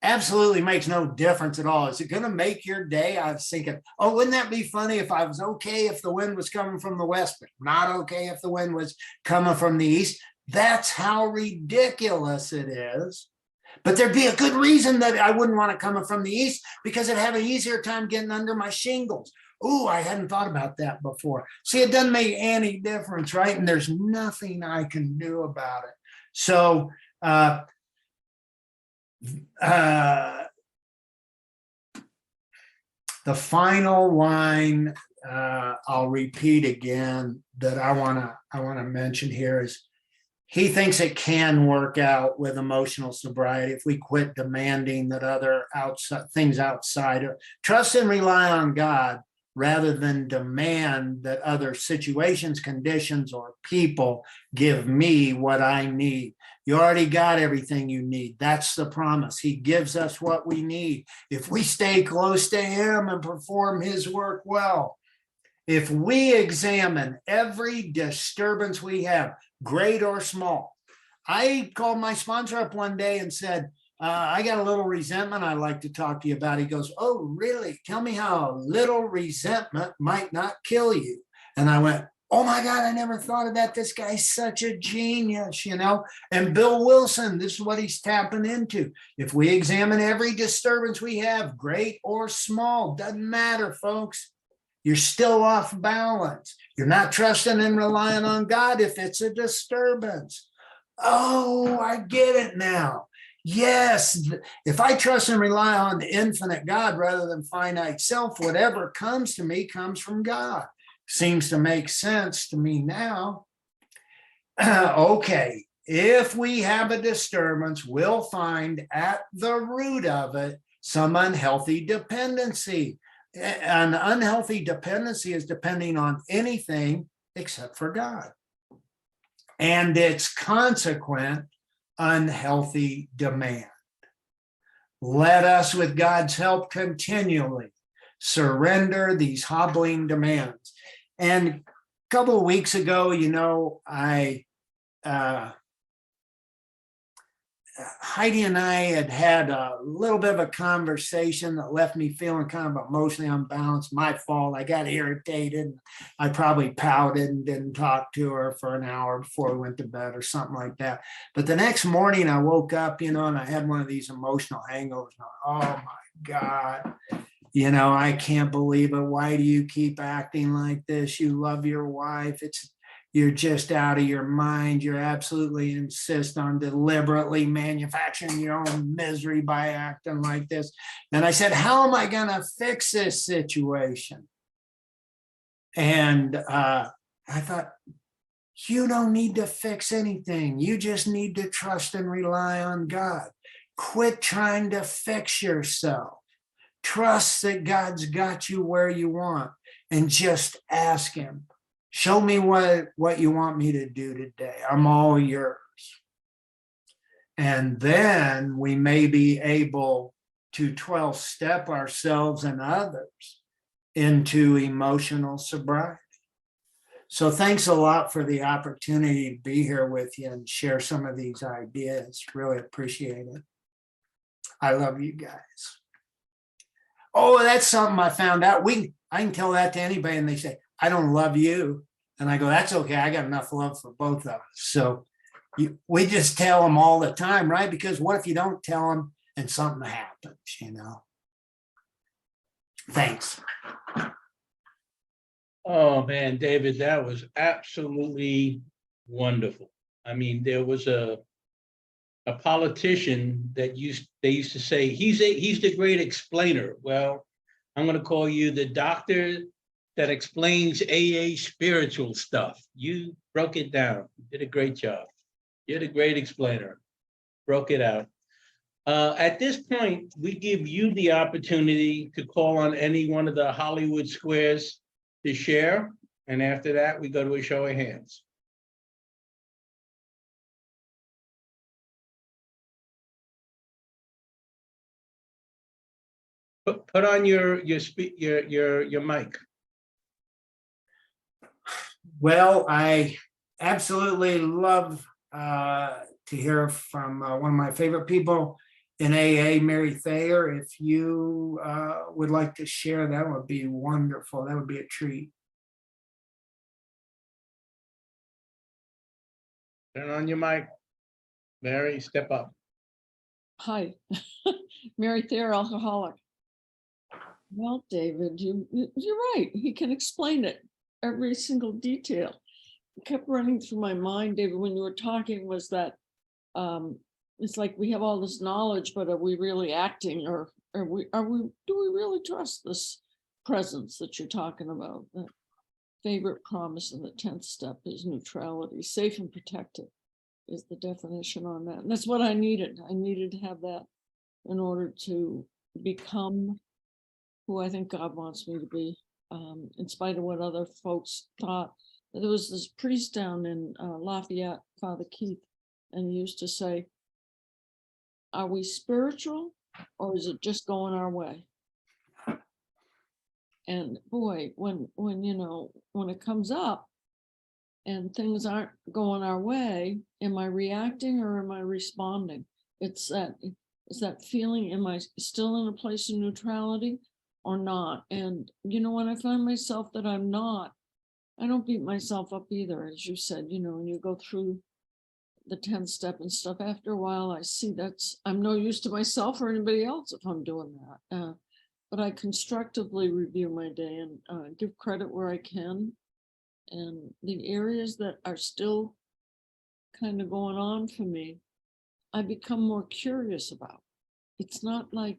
absolutely makes no difference at all. Is it going to make your day? I was thinking, oh, wouldn't that be funny if I was okay if the wind was coming from the west, but not okay if the wind was coming from the east? That's how ridiculous it is. But there'd be a good reason that I wouldn't want it coming from the east, because I'd have an easier time getting under my shingles. Oh, I hadn't thought about that before. See, it doesn't make any difference, right? And there's nothing I can do about it. So, the final line I'll repeat again that I want to mention here is, he thinks it can work out with emotional sobriety if we quit demanding that other things outside of, trust and rely on God rather than demand that other situations, conditions, or people give me what I need. You already got everything you need. That's the promise. He gives us what we need if we stay close to him and perform his work well. If we examine every disturbance we have, great or small. I called my sponsor up one day and said, I got a little resentment I'd like to talk to you about. He goes, oh, really? Tell me how a little resentment might not kill you. And I went, oh my God, I never thought of that. This guy's such a genius, you know. And Bill Wilson, this is what he's tapping into. If we examine every disturbance we have, great or small, doesn't matter, folks. You're still off balance. You're not trusting and relying on God if it's a disturbance. Oh, I get it now. Yes, if I trust and rely on the infinite God rather than finite self, whatever comes to me comes from God. Seems to make sense to me now. Okay, if we have a disturbance, we'll find at the root of it some unhealthy dependency. An unhealthy dependency is depending on anything except for God, and its consequent unhealthy demand. Let us, with God's help, continually surrender these hobbling demands. And a couple of weeks ago, you know, Heidi and I had a little bit of a conversation that left me feeling kind of emotionally unbalanced. My fault. I got irritated. I probably pouted and didn't talk to her for an hour before we went to bed or something like that. But the next morning I woke up, you know, and I had one of these emotional hangovers. Oh my God. You know, I can't believe it. Why do you keep acting like this? You love your wife. You're just out of your mind. You're absolutely insist on deliberately manufacturing your own misery by acting like this. And I said, how am I going to fix this situation? And I thought, you don't need to fix anything. You just need to trust and rely on God. Quit trying to fix yourself. Trust that God's got you where you want, and just ask him. Show me what you want me to do today. I'm all yours. And then we may be able to 12-step ourselves and others into emotional sobriety. So thanks a lot for the opportunity to be here with you and share some of these ideas. Really appreciate it. I love you guys. Oh, that's something I found out. I can tell that to anybody and they say, I don't love you. And I go, that's okay. I got enough love for both of us. So we just tell them all the time, right? Because what if you don't tell them and something happens, you know? Thanks. Oh, man, David, that was absolutely wonderful. I mean, there was a politician that they used to say, he's the great explainer. Well, I'm going to call you the doctor that explains AA spiritual stuff. You broke it down. You did a great job. You're the great explainer. Broke it out. At this point, we give you the opportunity to call on any one of the Hollywood squares to share. And after that, we go to a show of hands. Put on your mic. Well, I absolutely love to hear from one of my favorite people in AA, Mary Thayer. If you would like to share, that would be wonderful. That would be a treat. Turn on your mic. Mary, step up. Hi, Mary Thayer, alcoholic. Well, David, you're right. He can explain it, every single detail. It kept running through my mind, David, when you were talking, was that it's like we have all this knowledge, but are we really acting, or do we really trust this presence that you're talking about? The favorite promise in the 10th step is neutrality, safe and protected is the definition on that. And that's what I needed. I needed to have that in order to become who I think God wants me to be, in spite of what other folks thought. There was this priest down in Lafayette, Father Keith, and he used to say, are we spiritual or is it just going our way? And boy, when it comes up and things aren't going our way, am I reacting or am I responding? It's that feeling, am I still in a place of neutrality or not? And when I find myself that I'm not, I don't beat myself up either. As you said, when you go through the 10th step and stuff, after a while, I see I'm no use to myself or anybody else if I'm doing that. But I constructively review my day and give credit where I can. And the areas that are still kind of going on for me, I become more curious about. It's not like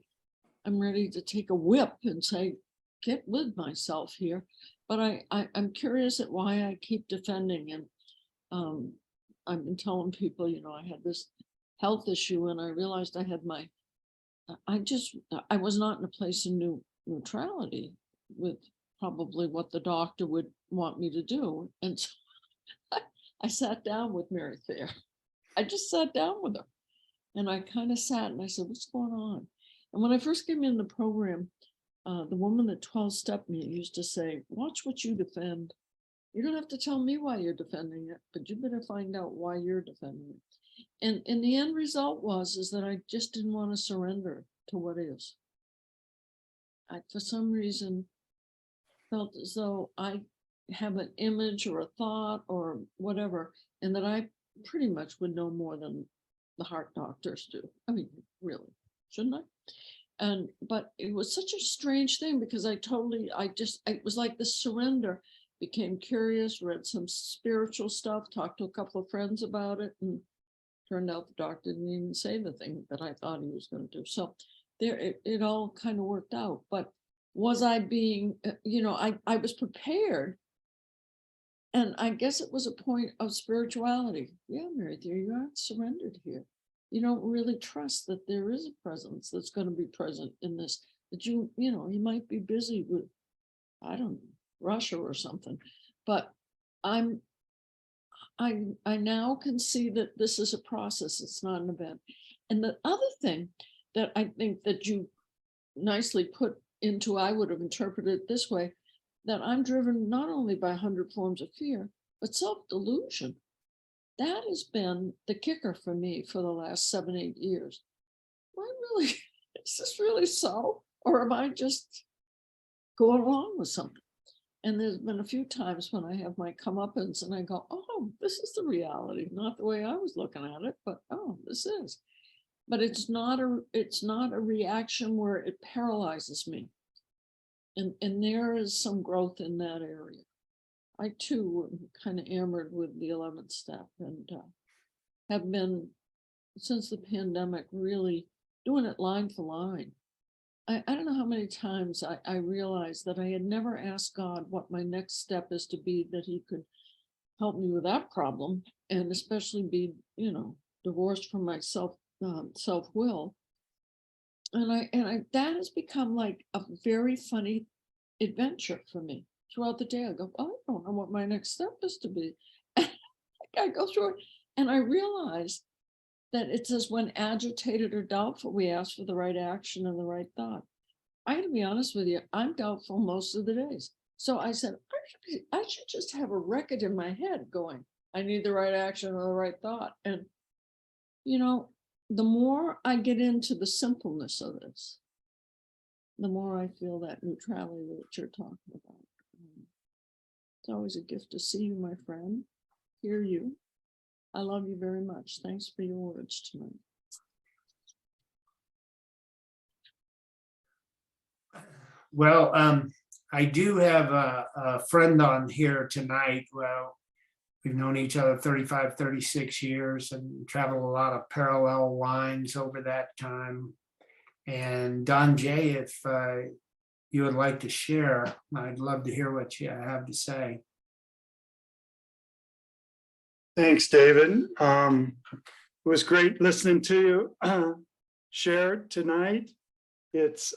I'm ready to take a whip and say, get with myself here. But I'm curious at why I keep defending. And I've been telling people, I had this health issue and I realized I was not in a place of neutrality with probably what the doctor would want me to do. And so I sat down with Mary Thayer. I just sat down with her and I kind of sat and I said, what's going on? And when I first came in the program, the woman that 12-stepped me used to say, watch what you defend. You don't have to tell me why you're defending it, but you better find out why you're defending it. And the end result is that I just didn't want to surrender to what is. I, for some reason, felt as though I have an image or a thought or whatever, and that I pretty much would know more than the heart doctors do. I mean, really, shouldn't I? But it was such a strange thing because it was like the surrender. Became curious, read some spiritual stuff, talked to a couple of friends about it, and turned out the doctor didn't even say the thing that I thought he was going to do. So it all kind of worked out. But was I being, I was prepared. And I guess it was a point of spirituality. Yeah, Mary, you aren't surrendered here. You don't really trust that there is a presence that's going to be present in this, that you might be busy with, I don't know, Russia or something, but I'm, I now can see that this is a process. It's not an event. And the other thing that I think that you nicely put into, I would have interpreted it this way, that I'm driven not only by 100 forms of fear, but self-delusion. That has been the kicker for me for the last 7, 8 years. Am I really, is this really so? Or am I just going along with something? And there's been a few times when I have my comeuppance and I go, oh, this is the reality, not the way I was looking at it, but oh, this is. But it's not a reaction where it paralyzes me. And there is some growth in that area. I too am kind of enamored with the 11th step and have been, since the pandemic, really doing it line for line. I don't know how many times I realized that I had never asked God what my next step is to be, that he could help me with that problem, and especially be, divorced from my self-will. And that has become like a very funny adventure for me. Throughout the day, I go, oh, I don't know what my next step is to be. I go through it and I realize that it says when agitated or doubtful, we ask for the right action and the right thought. I gotta be honest with you, I'm doubtful most of the days. So I said, I should just have a record in my head going, I need the right action and the right thought. And, the more I get into the simpleness of this, the more I feel that neutrality that you're talking about. It's always a gift to see you, my friend, hear you. I love you very much. Thanks for your words tonight. Well, I do have a friend on here tonight. Well, we've known each other 35, 36 years and traveled a lot of parallel lines over that time. And Don J, if you would like to share, I'd love to hear what you have to say. Thanks, David. It was great listening to you share tonight. It's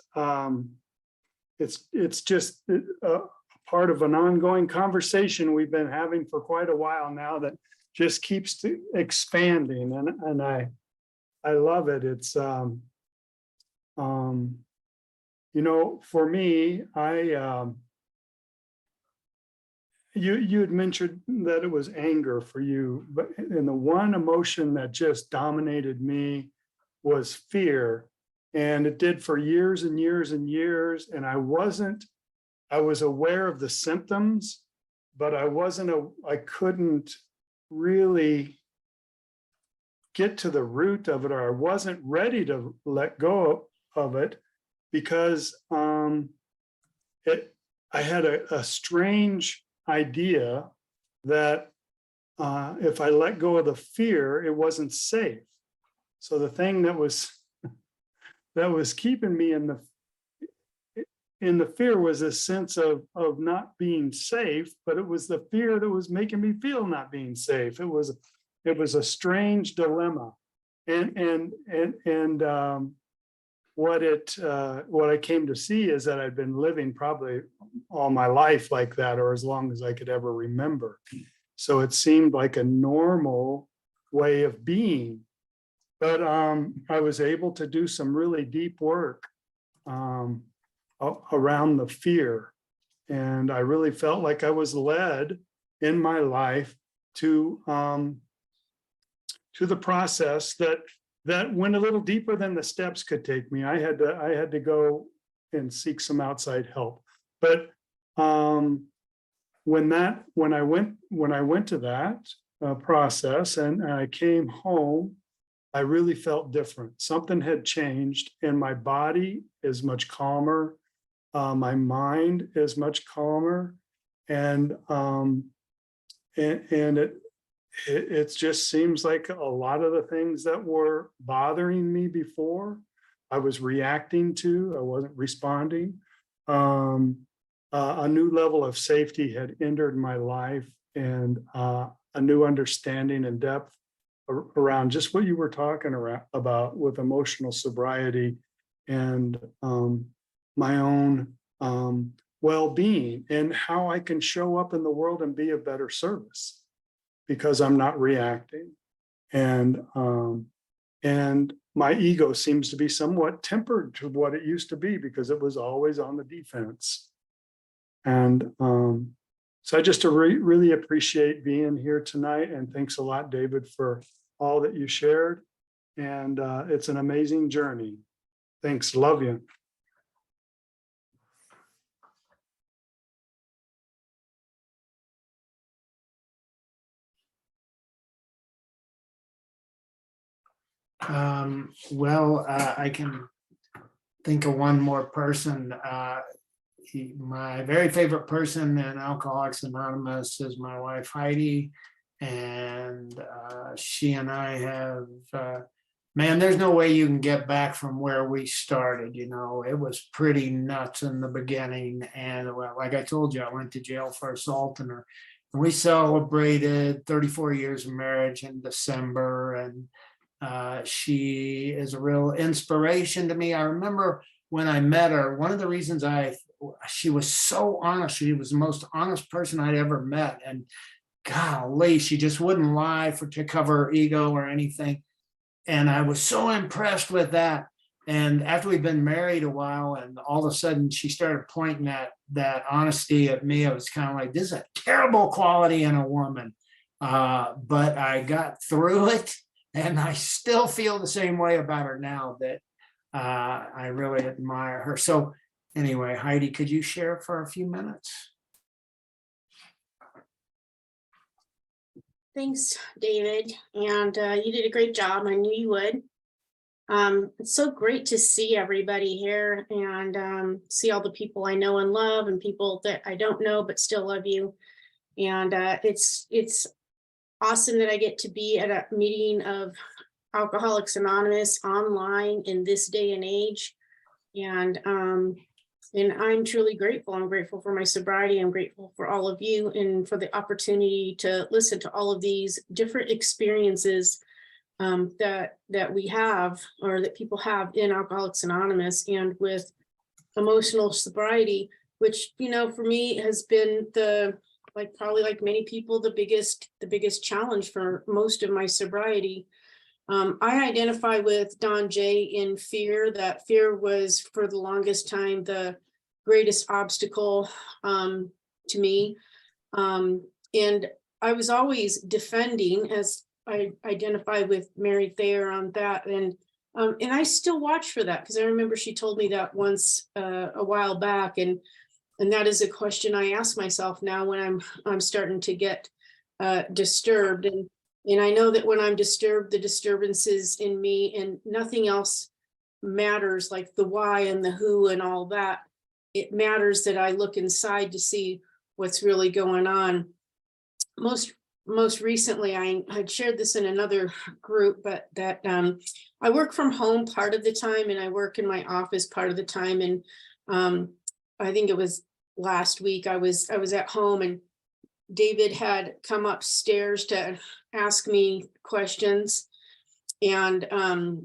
just a part of an ongoing conversation we've been having for quite a while now that just keeps expanding, and I love it. It's for me, you had mentioned that it was anger for you, but and the one emotion that just dominated me was fear. And it did for years and years and years. And I was aware of the symptoms, but I couldn't really get to the root of it, or I wasn't ready to let go of it because I had a strange idea that if I let go of the fear, it wasn't safe. So the thing that was keeping me in the fear was a sense of not being safe, but it was the fear that was making me feel not being safe. It was a strange dilemma, and what I came to see is that I'd been living probably all my life like that, or as long as I could ever remember. So it seemed like a normal way of being. But I was able to do some really deep work around the fear. And I really felt like I was led in my life to the process that went a little deeper than the steps could take me. I had to go and seek some outside help. But when I went to that process and I came home, I really felt different. Something had changed, and my body is much calmer. My mind is much calmer, and it just seems like a lot of the things that were bothering me before, I was reacting to. I wasn't responding. A new level of safety had entered my life, and a new understanding and depth around just what you were talking about with emotional sobriety and my own well-being and how I can show up in the world and be a better service because I'm not reacting. And my ego seems to be somewhat tempered to what it used to be because it was always on the defense. And so I just really appreciate being here tonight. And thanks a lot, David, for all that you shared. And it's an amazing journey. Thanks. Love you. I can think of one more person. My very favorite person in Alcoholics Anonymous is my wife Heidi, and she and I have, man, there's no way you can get back from where we started. You know, it was pretty nuts in the beginning, and well, like I told you, I went to jail for assault, and we celebrated 34 years of marriage in December, and she is a real inspiration to me. I remember when I met her, one of the reasons she was so honest. She was the most honest person I'd ever met. And golly, she just wouldn't lie to cover her ego or anything. And I was so impressed with that. And after we'd been married a while, and all of a sudden she started pointing that honesty at me, I was kind of like, this is a terrible quality in a woman. But I got through it. And I still feel the same way about her now, that I really admire her. So anyway, Heidi, could you share for a few minutes? Thanks, David. And you did a great job. I knew you would. It's so great to see everybody here and see all the people I know and love and people that I don't know but still love you. And it's awesome that I get to be at a meeting of Alcoholics Anonymous online in this day and age. And I'm truly grateful. I'm grateful for my sobriety. I'm grateful for all of you and for the opportunity to listen to all of these different experiences that we have, or that people have in Alcoholics Anonymous and with emotional sobriety, which, you know, for me has been probably like many people, the biggest challenge for most of my sobriety. I identify with Don J in fear. That fear was for the longest time the greatest obstacle to me. And I was always defending, as I identify with Mary Thayer on that. And I still watch for that, because I remember she told me that once a while back. And that is a question I ask myself now when I'm starting to get disturbed. And I know that when I'm disturbed, the disturbances in me and nothing else matters, like the why and the who and all that. It matters that I look inside to see what's really going on. Most recently, I had shared this in another group, but that I work from home part of the time and I work in my office part of the time. And I think it was last week I was at home and David had come upstairs to ask me questions, and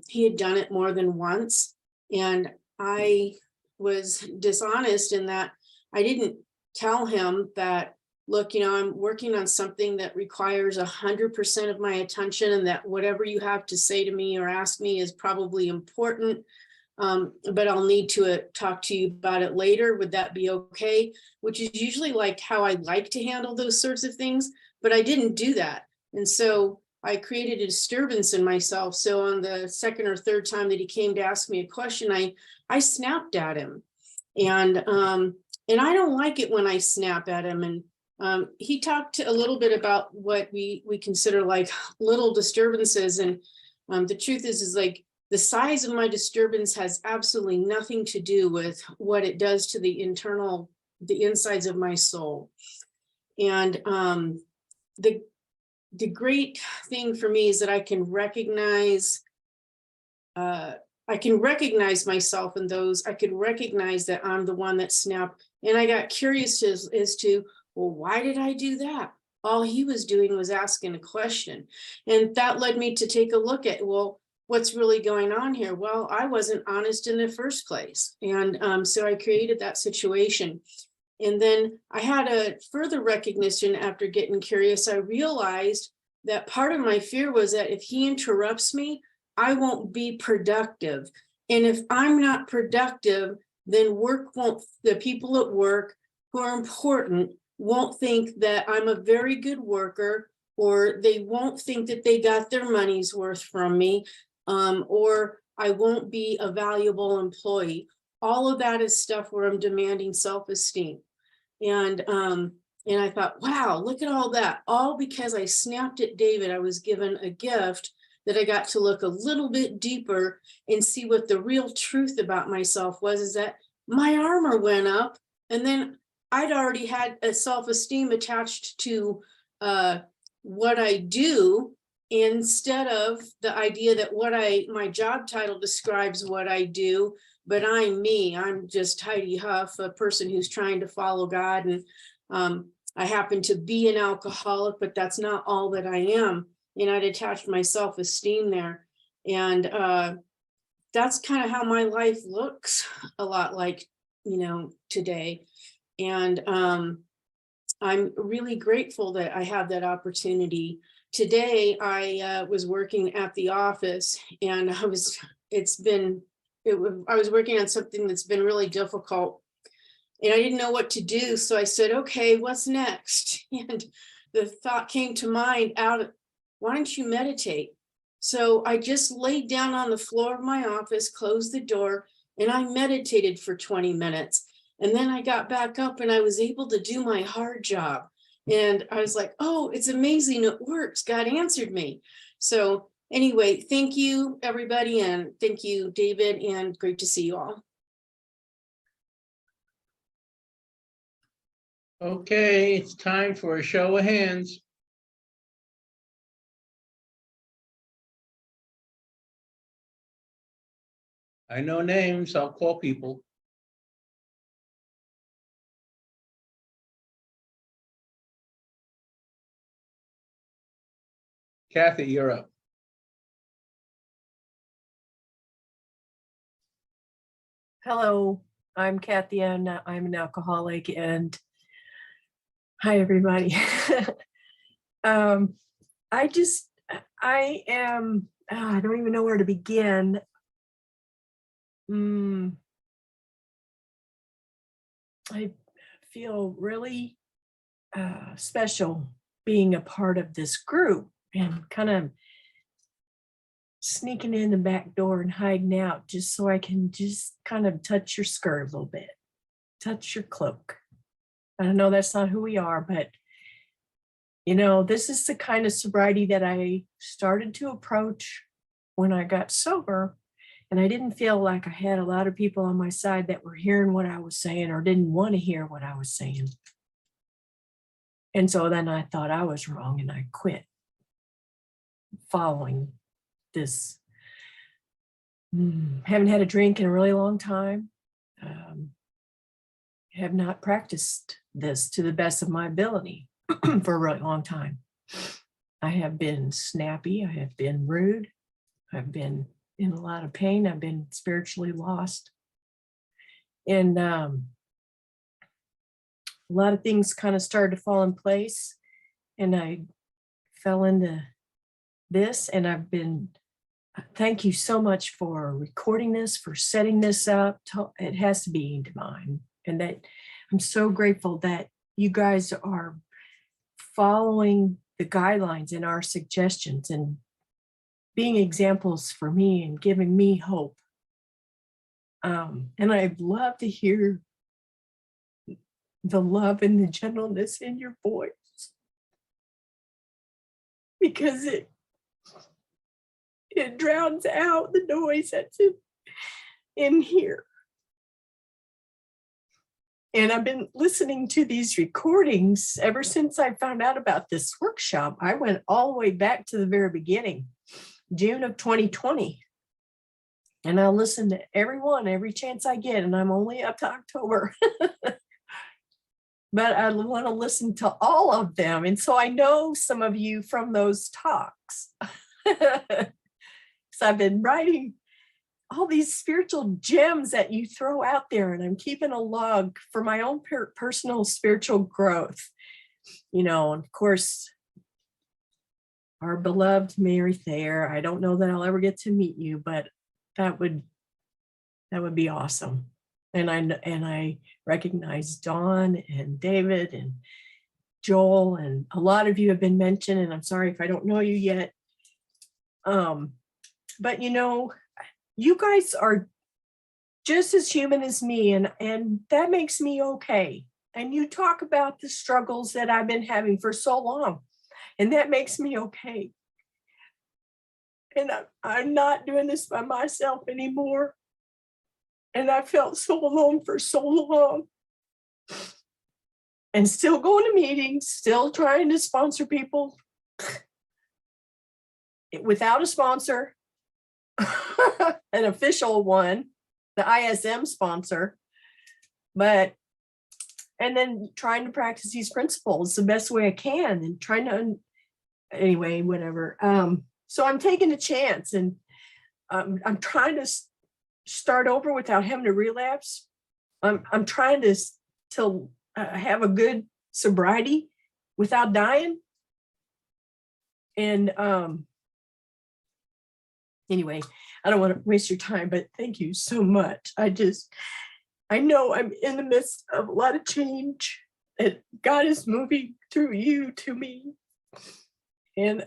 he had done it more than once. And I was dishonest in that I didn't tell him that, look, you know, I'm working on something that requires 100% of my attention, and that whatever you have to say to me or ask me is probably important. But I'll need to talk to you about it later. Would that be okay? Which is usually like how I like to handle those sorts of things, but I didn't do that. And so I created a disturbance in myself. So on the second or third time that he came to ask me a question, I snapped at him. And I don't like it when I snap at him. And he talked a little bit about what we consider like little disturbances. And the truth is like, the size of my disturbance has absolutely nothing to do with what it does to the insides of my soul. And the great thing for me is that I can recognize myself in those. I could recognize that I'm the one that snapped. And I got curious as to, well, why did I do that? All he was doing was asking a question. And that led me to take a look at, well, what's really going on here? Well, I wasn't honest in the first place. And so I created that situation. And then I had a further recognition after getting curious. I realized that part of my fear was that if he interrupts me, I won't be productive. And if I'm not productive, then the people at work who are important won't think that I'm a very good worker, or they won't think that they got their money's worth from me, or I won't be a valuable employee. All of that is stuff where I'm demanding self-esteem. And I thought, wow, look at all that. All because I snapped at David. I was given a gift that I got to look a little bit deeper and see what the real truth about myself was, is that my armor went up, and then I'd already had a self-esteem attached to what I do, instead of the idea that my job title describes what I do, but I'm me. I'm just Heidi Huff, a person who's trying to follow God. And I happen to be an alcoholic, but that's not all that I am. And I'd attached my self-esteem there. And that's kind of how my life looks a lot like, today. And I'm really grateful that I have that opportunity. Today, I was working at the office, and I was working on something that's been really difficult, and I didn't know what to do. So I said, okay, what's next? And the thought came to mind, why don't you meditate? So I just laid down on the floor of my office, closed the door, and I meditated for 20 minutes. And then I got back up and I was able to do my hard job. And I was like, oh, it's amazing. It works. God answered me. So anyway, thank you, everybody. And thank you, David. And great to see you all. Okay, it's time for a show of hands. I know names, I'll call people. Kathy, you're up. Hello, I'm Kathy, and I'm an alcoholic, and hi, everybody. I don't even know where to begin. I feel really special being a part of this group and kind of sneaking in the back door and hiding out just so I can just kind of touch your skirt a little bit, touch your cloak. I know that's not who we are, but this is the kind of sobriety that I started to approach when I got sober, and I didn't feel like I had a lot of people on my side that were hearing what I was saying or didn't want to hear what I was saying. And so then I thought I was wrong and I quit following this. Haven't had a drink in a really long time. Have not practiced this to the best of my ability for a really long time. I have been snappy. I have been rude. I've been in a lot of pain. I've been spiritually lost. And a lot of things kind of started to fall in place. And I fell into this, and thank you so much for recording this, for setting this up. It has to be divine. And that I'm so grateful that you guys are following the guidelines and our suggestions and being examples for me and giving me hope. And I'd love to hear the love and the gentleness in your voice, because it drowns out the noise that's in here. And I've been listening to these recordings ever since I found out about this workshop. I went all the way back to the very beginning, June of 2020. And I listen to everyone every chance I get, and I'm only up to October. But I want to listen to all of them. And so I know some of you from those talks. So I've been writing all these spiritual gems that you throw out there, and I'm keeping a log for my own personal spiritual growth. And of course, our beloved Mary Thayer. I don't know that I'll ever get to meet you, but that would be awesome. And I recognize Dawn and David and Joel, and a lot of you have been mentioned, and I'm sorry if I don't know you yet. But you guys are just as human as me, and that makes me okay. And you talk about the struggles that I've been having for so long, and that makes me okay. And I'm not doing this by myself anymore. And I felt so alone for so long. And still going to meetings, still trying to sponsor people without a sponsor, an official one, the ISM sponsor, and then trying to practice these principles the best way I can, and trying to, anyway, whatever. So I'm taking a chance, and I'm trying to start over without having to relapse. I'm trying to have a good sobriety without dying. And anyway, I don't want to waste your time, but thank you so much. I know I'm in the midst of a lot of change, and God is moving through you to me. And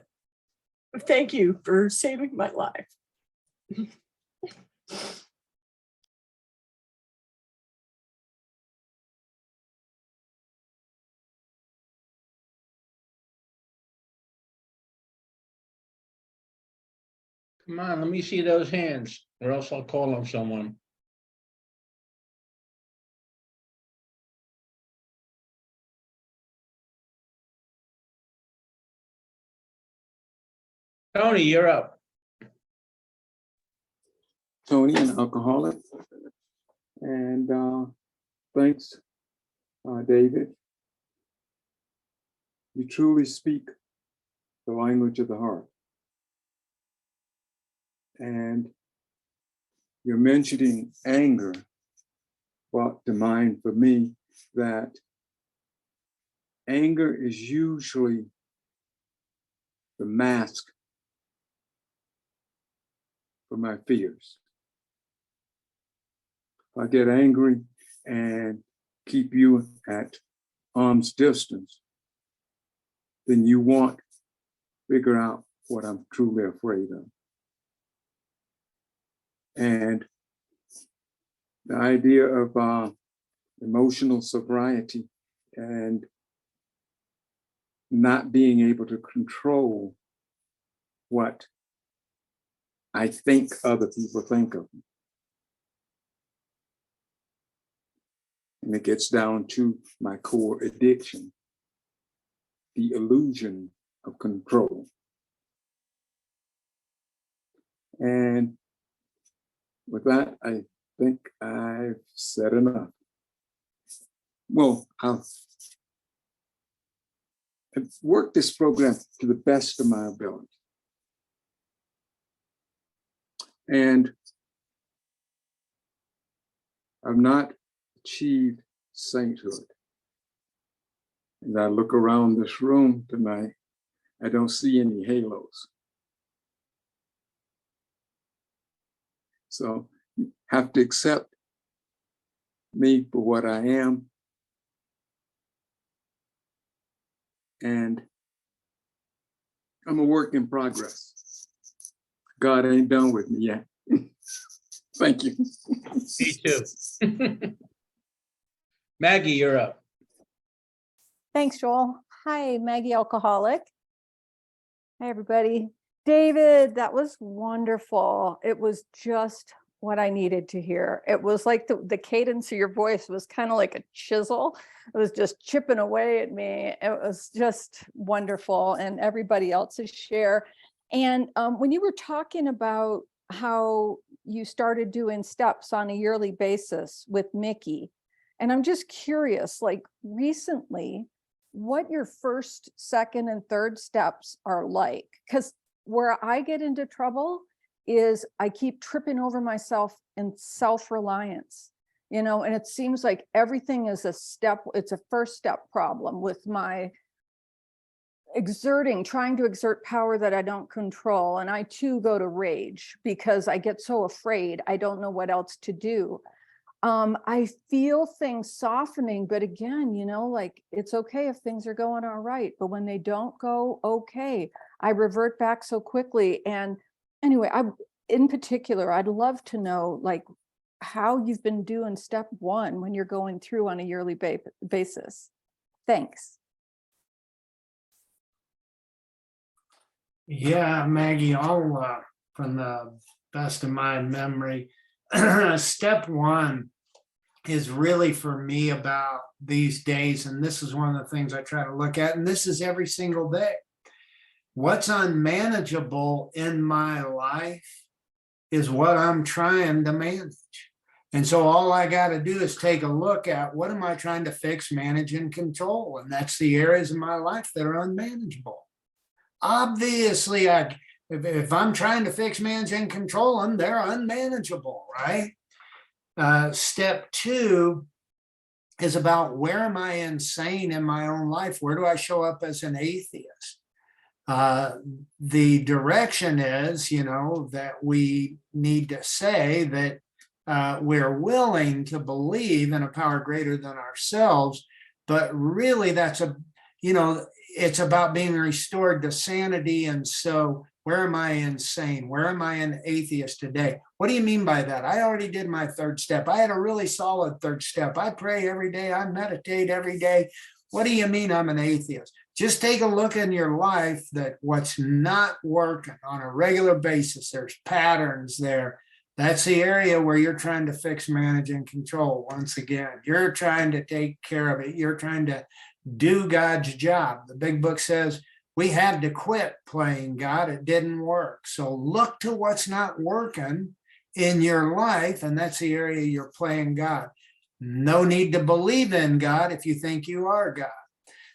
thank you for saving my life. Come on, let me see those hands, or else I'll call on someone. Tony, you're up. Tony, an alcoholic. And thanks, David. You truly speak the language of the heart. And you're mentioning anger brought to mind for me that anger is usually the mask for my fears. If I get angry and keep you at arm's distance, then you won't figure out what I'm truly afraid of. And the idea of emotional sobriety and not being able to control what I think other people think of me. And it gets down to my core addiction, the illusion of control. And with that, I think I've said enough. Well, I've worked this program to the best of my ability. And I've not achieved sainthood. And I look around this room tonight, I don't see any halos. So you have to accept me for what I am. And I'm a work in progress. God ain't done with me yet. Thank you. Me too. Maggie, you're up. Thanks, Joel. Hi, Maggie Alcoholic. Hi, everybody. David, that was wonderful. It was just what I needed to hear. It was like the cadence of your voice was kind of like a chisel. It was just chipping away at me. It was just wonderful, and everybody else's share. And when you were talking about how you started doing steps on a yearly basis with Mickey, and I'm just curious, like recently, what your first, second, and third steps are like. Because where I get into trouble is I keep tripping over myself in self-reliance, and it seems like everything is it's a first step problem with my trying to exert power that I don't control. And I too go to rage because I get so afraid. I don't know what else to do. I feel things softening, but again, like it's okay if things are going all right, but when they don't go okay, I revert back so quickly. And anyway, in particular, I'd love to know like how you've been doing step 1 when you're going through on a yearly basis. Thanks. Yeah, Maggie, I'll, from the best of my memory, step 1 is really for me about these days. And this is one of the things I try to look at. And this is every single day. What's unmanageable in my life is what I'm trying to manage. And so all I got to do is take a look at what am I trying to fix, manage, and control? And that's the areas of my life that are unmanageable. Obviously, if I'm trying to fix, manage, and control them, they're unmanageable, right? Step 2 is about where am I insane in my own life? Where do I show up as an atheist? The direction is, that we need to say that we're willing to believe in a power greater than ourselves, but really it's about being restored to sanity. And so where am I insane? Where am I an atheist today? What do you mean by that? I already did my 3rd step. I had a really solid 3rd step. I pray every day. I meditate every day. What do you mean I'm an atheist? Just take a look in your life that what's not working on a regular basis, there's patterns there. That's the area where you're trying to fix, manage, and control. Once again, you're trying to take care of it. You're trying to do God's job. The big book says we had to quit playing God. It didn't work. So look to what's not working in your life, and that's the area you're playing God. No need to believe in God if you think you are God.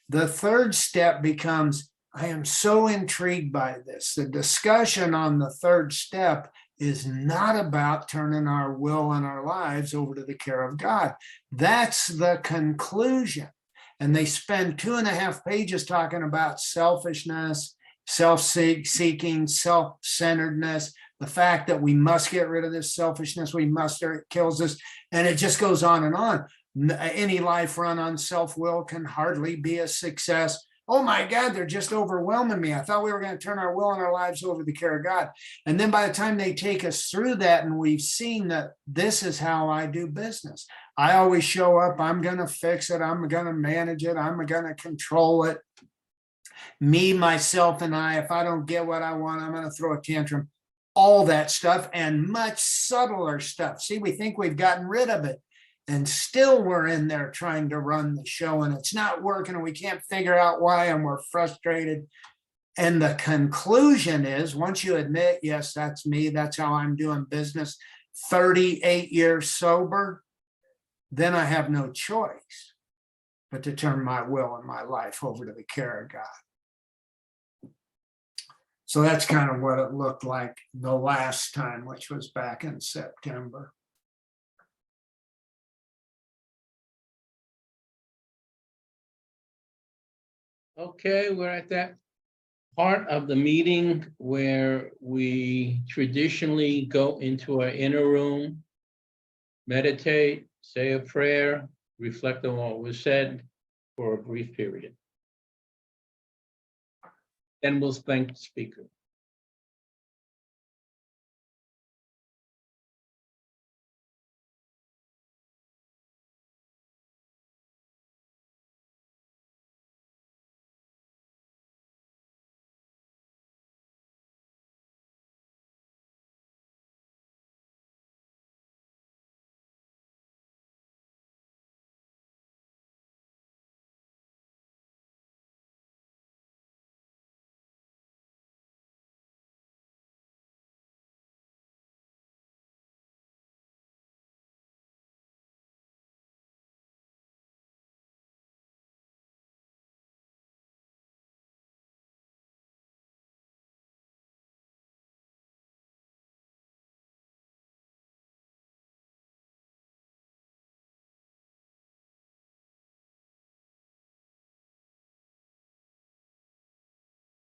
The 3rd step becomes, I am so intrigued by this. The discussion on the 3rd step is not about turning our will and our lives over to the care of God. That's the conclusion. And they spend 2.5 pages talking about selfishness, self-seeking, self-centeredness, the fact that we must get rid of this selfishness, or it kills us. And it just goes on and on. Any life run on self-will can hardly be a success. Oh my God, they're just overwhelming me. I thought we were going to turn our will and our lives over to the care of God. And then by the time they take us through that, and we've seen that this is how I do business. I always show up, I'm going to fix it, I'm going to manage it, I'm going to control it. Me, myself, and I, if I don't get what I want, I'm going to throw a tantrum. All that stuff and much subtler stuff. See, we think we've gotten rid of it. And still we're in there trying to run the show, and it's not working, and we can't figure out why, and we're frustrated. And the conclusion is, once you admit, yes, that's me, that's how I'm doing business, 38 years sober, then I have no choice but to turn my will and my life over to the care of God. So that's kind of what it looked like the last time, which was back in September. Okay, we're at that part of the meeting where we traditionally go into our inner room, meditate, say a prayer, reflect on what was said for a brief period. Then we'll thank the speaker.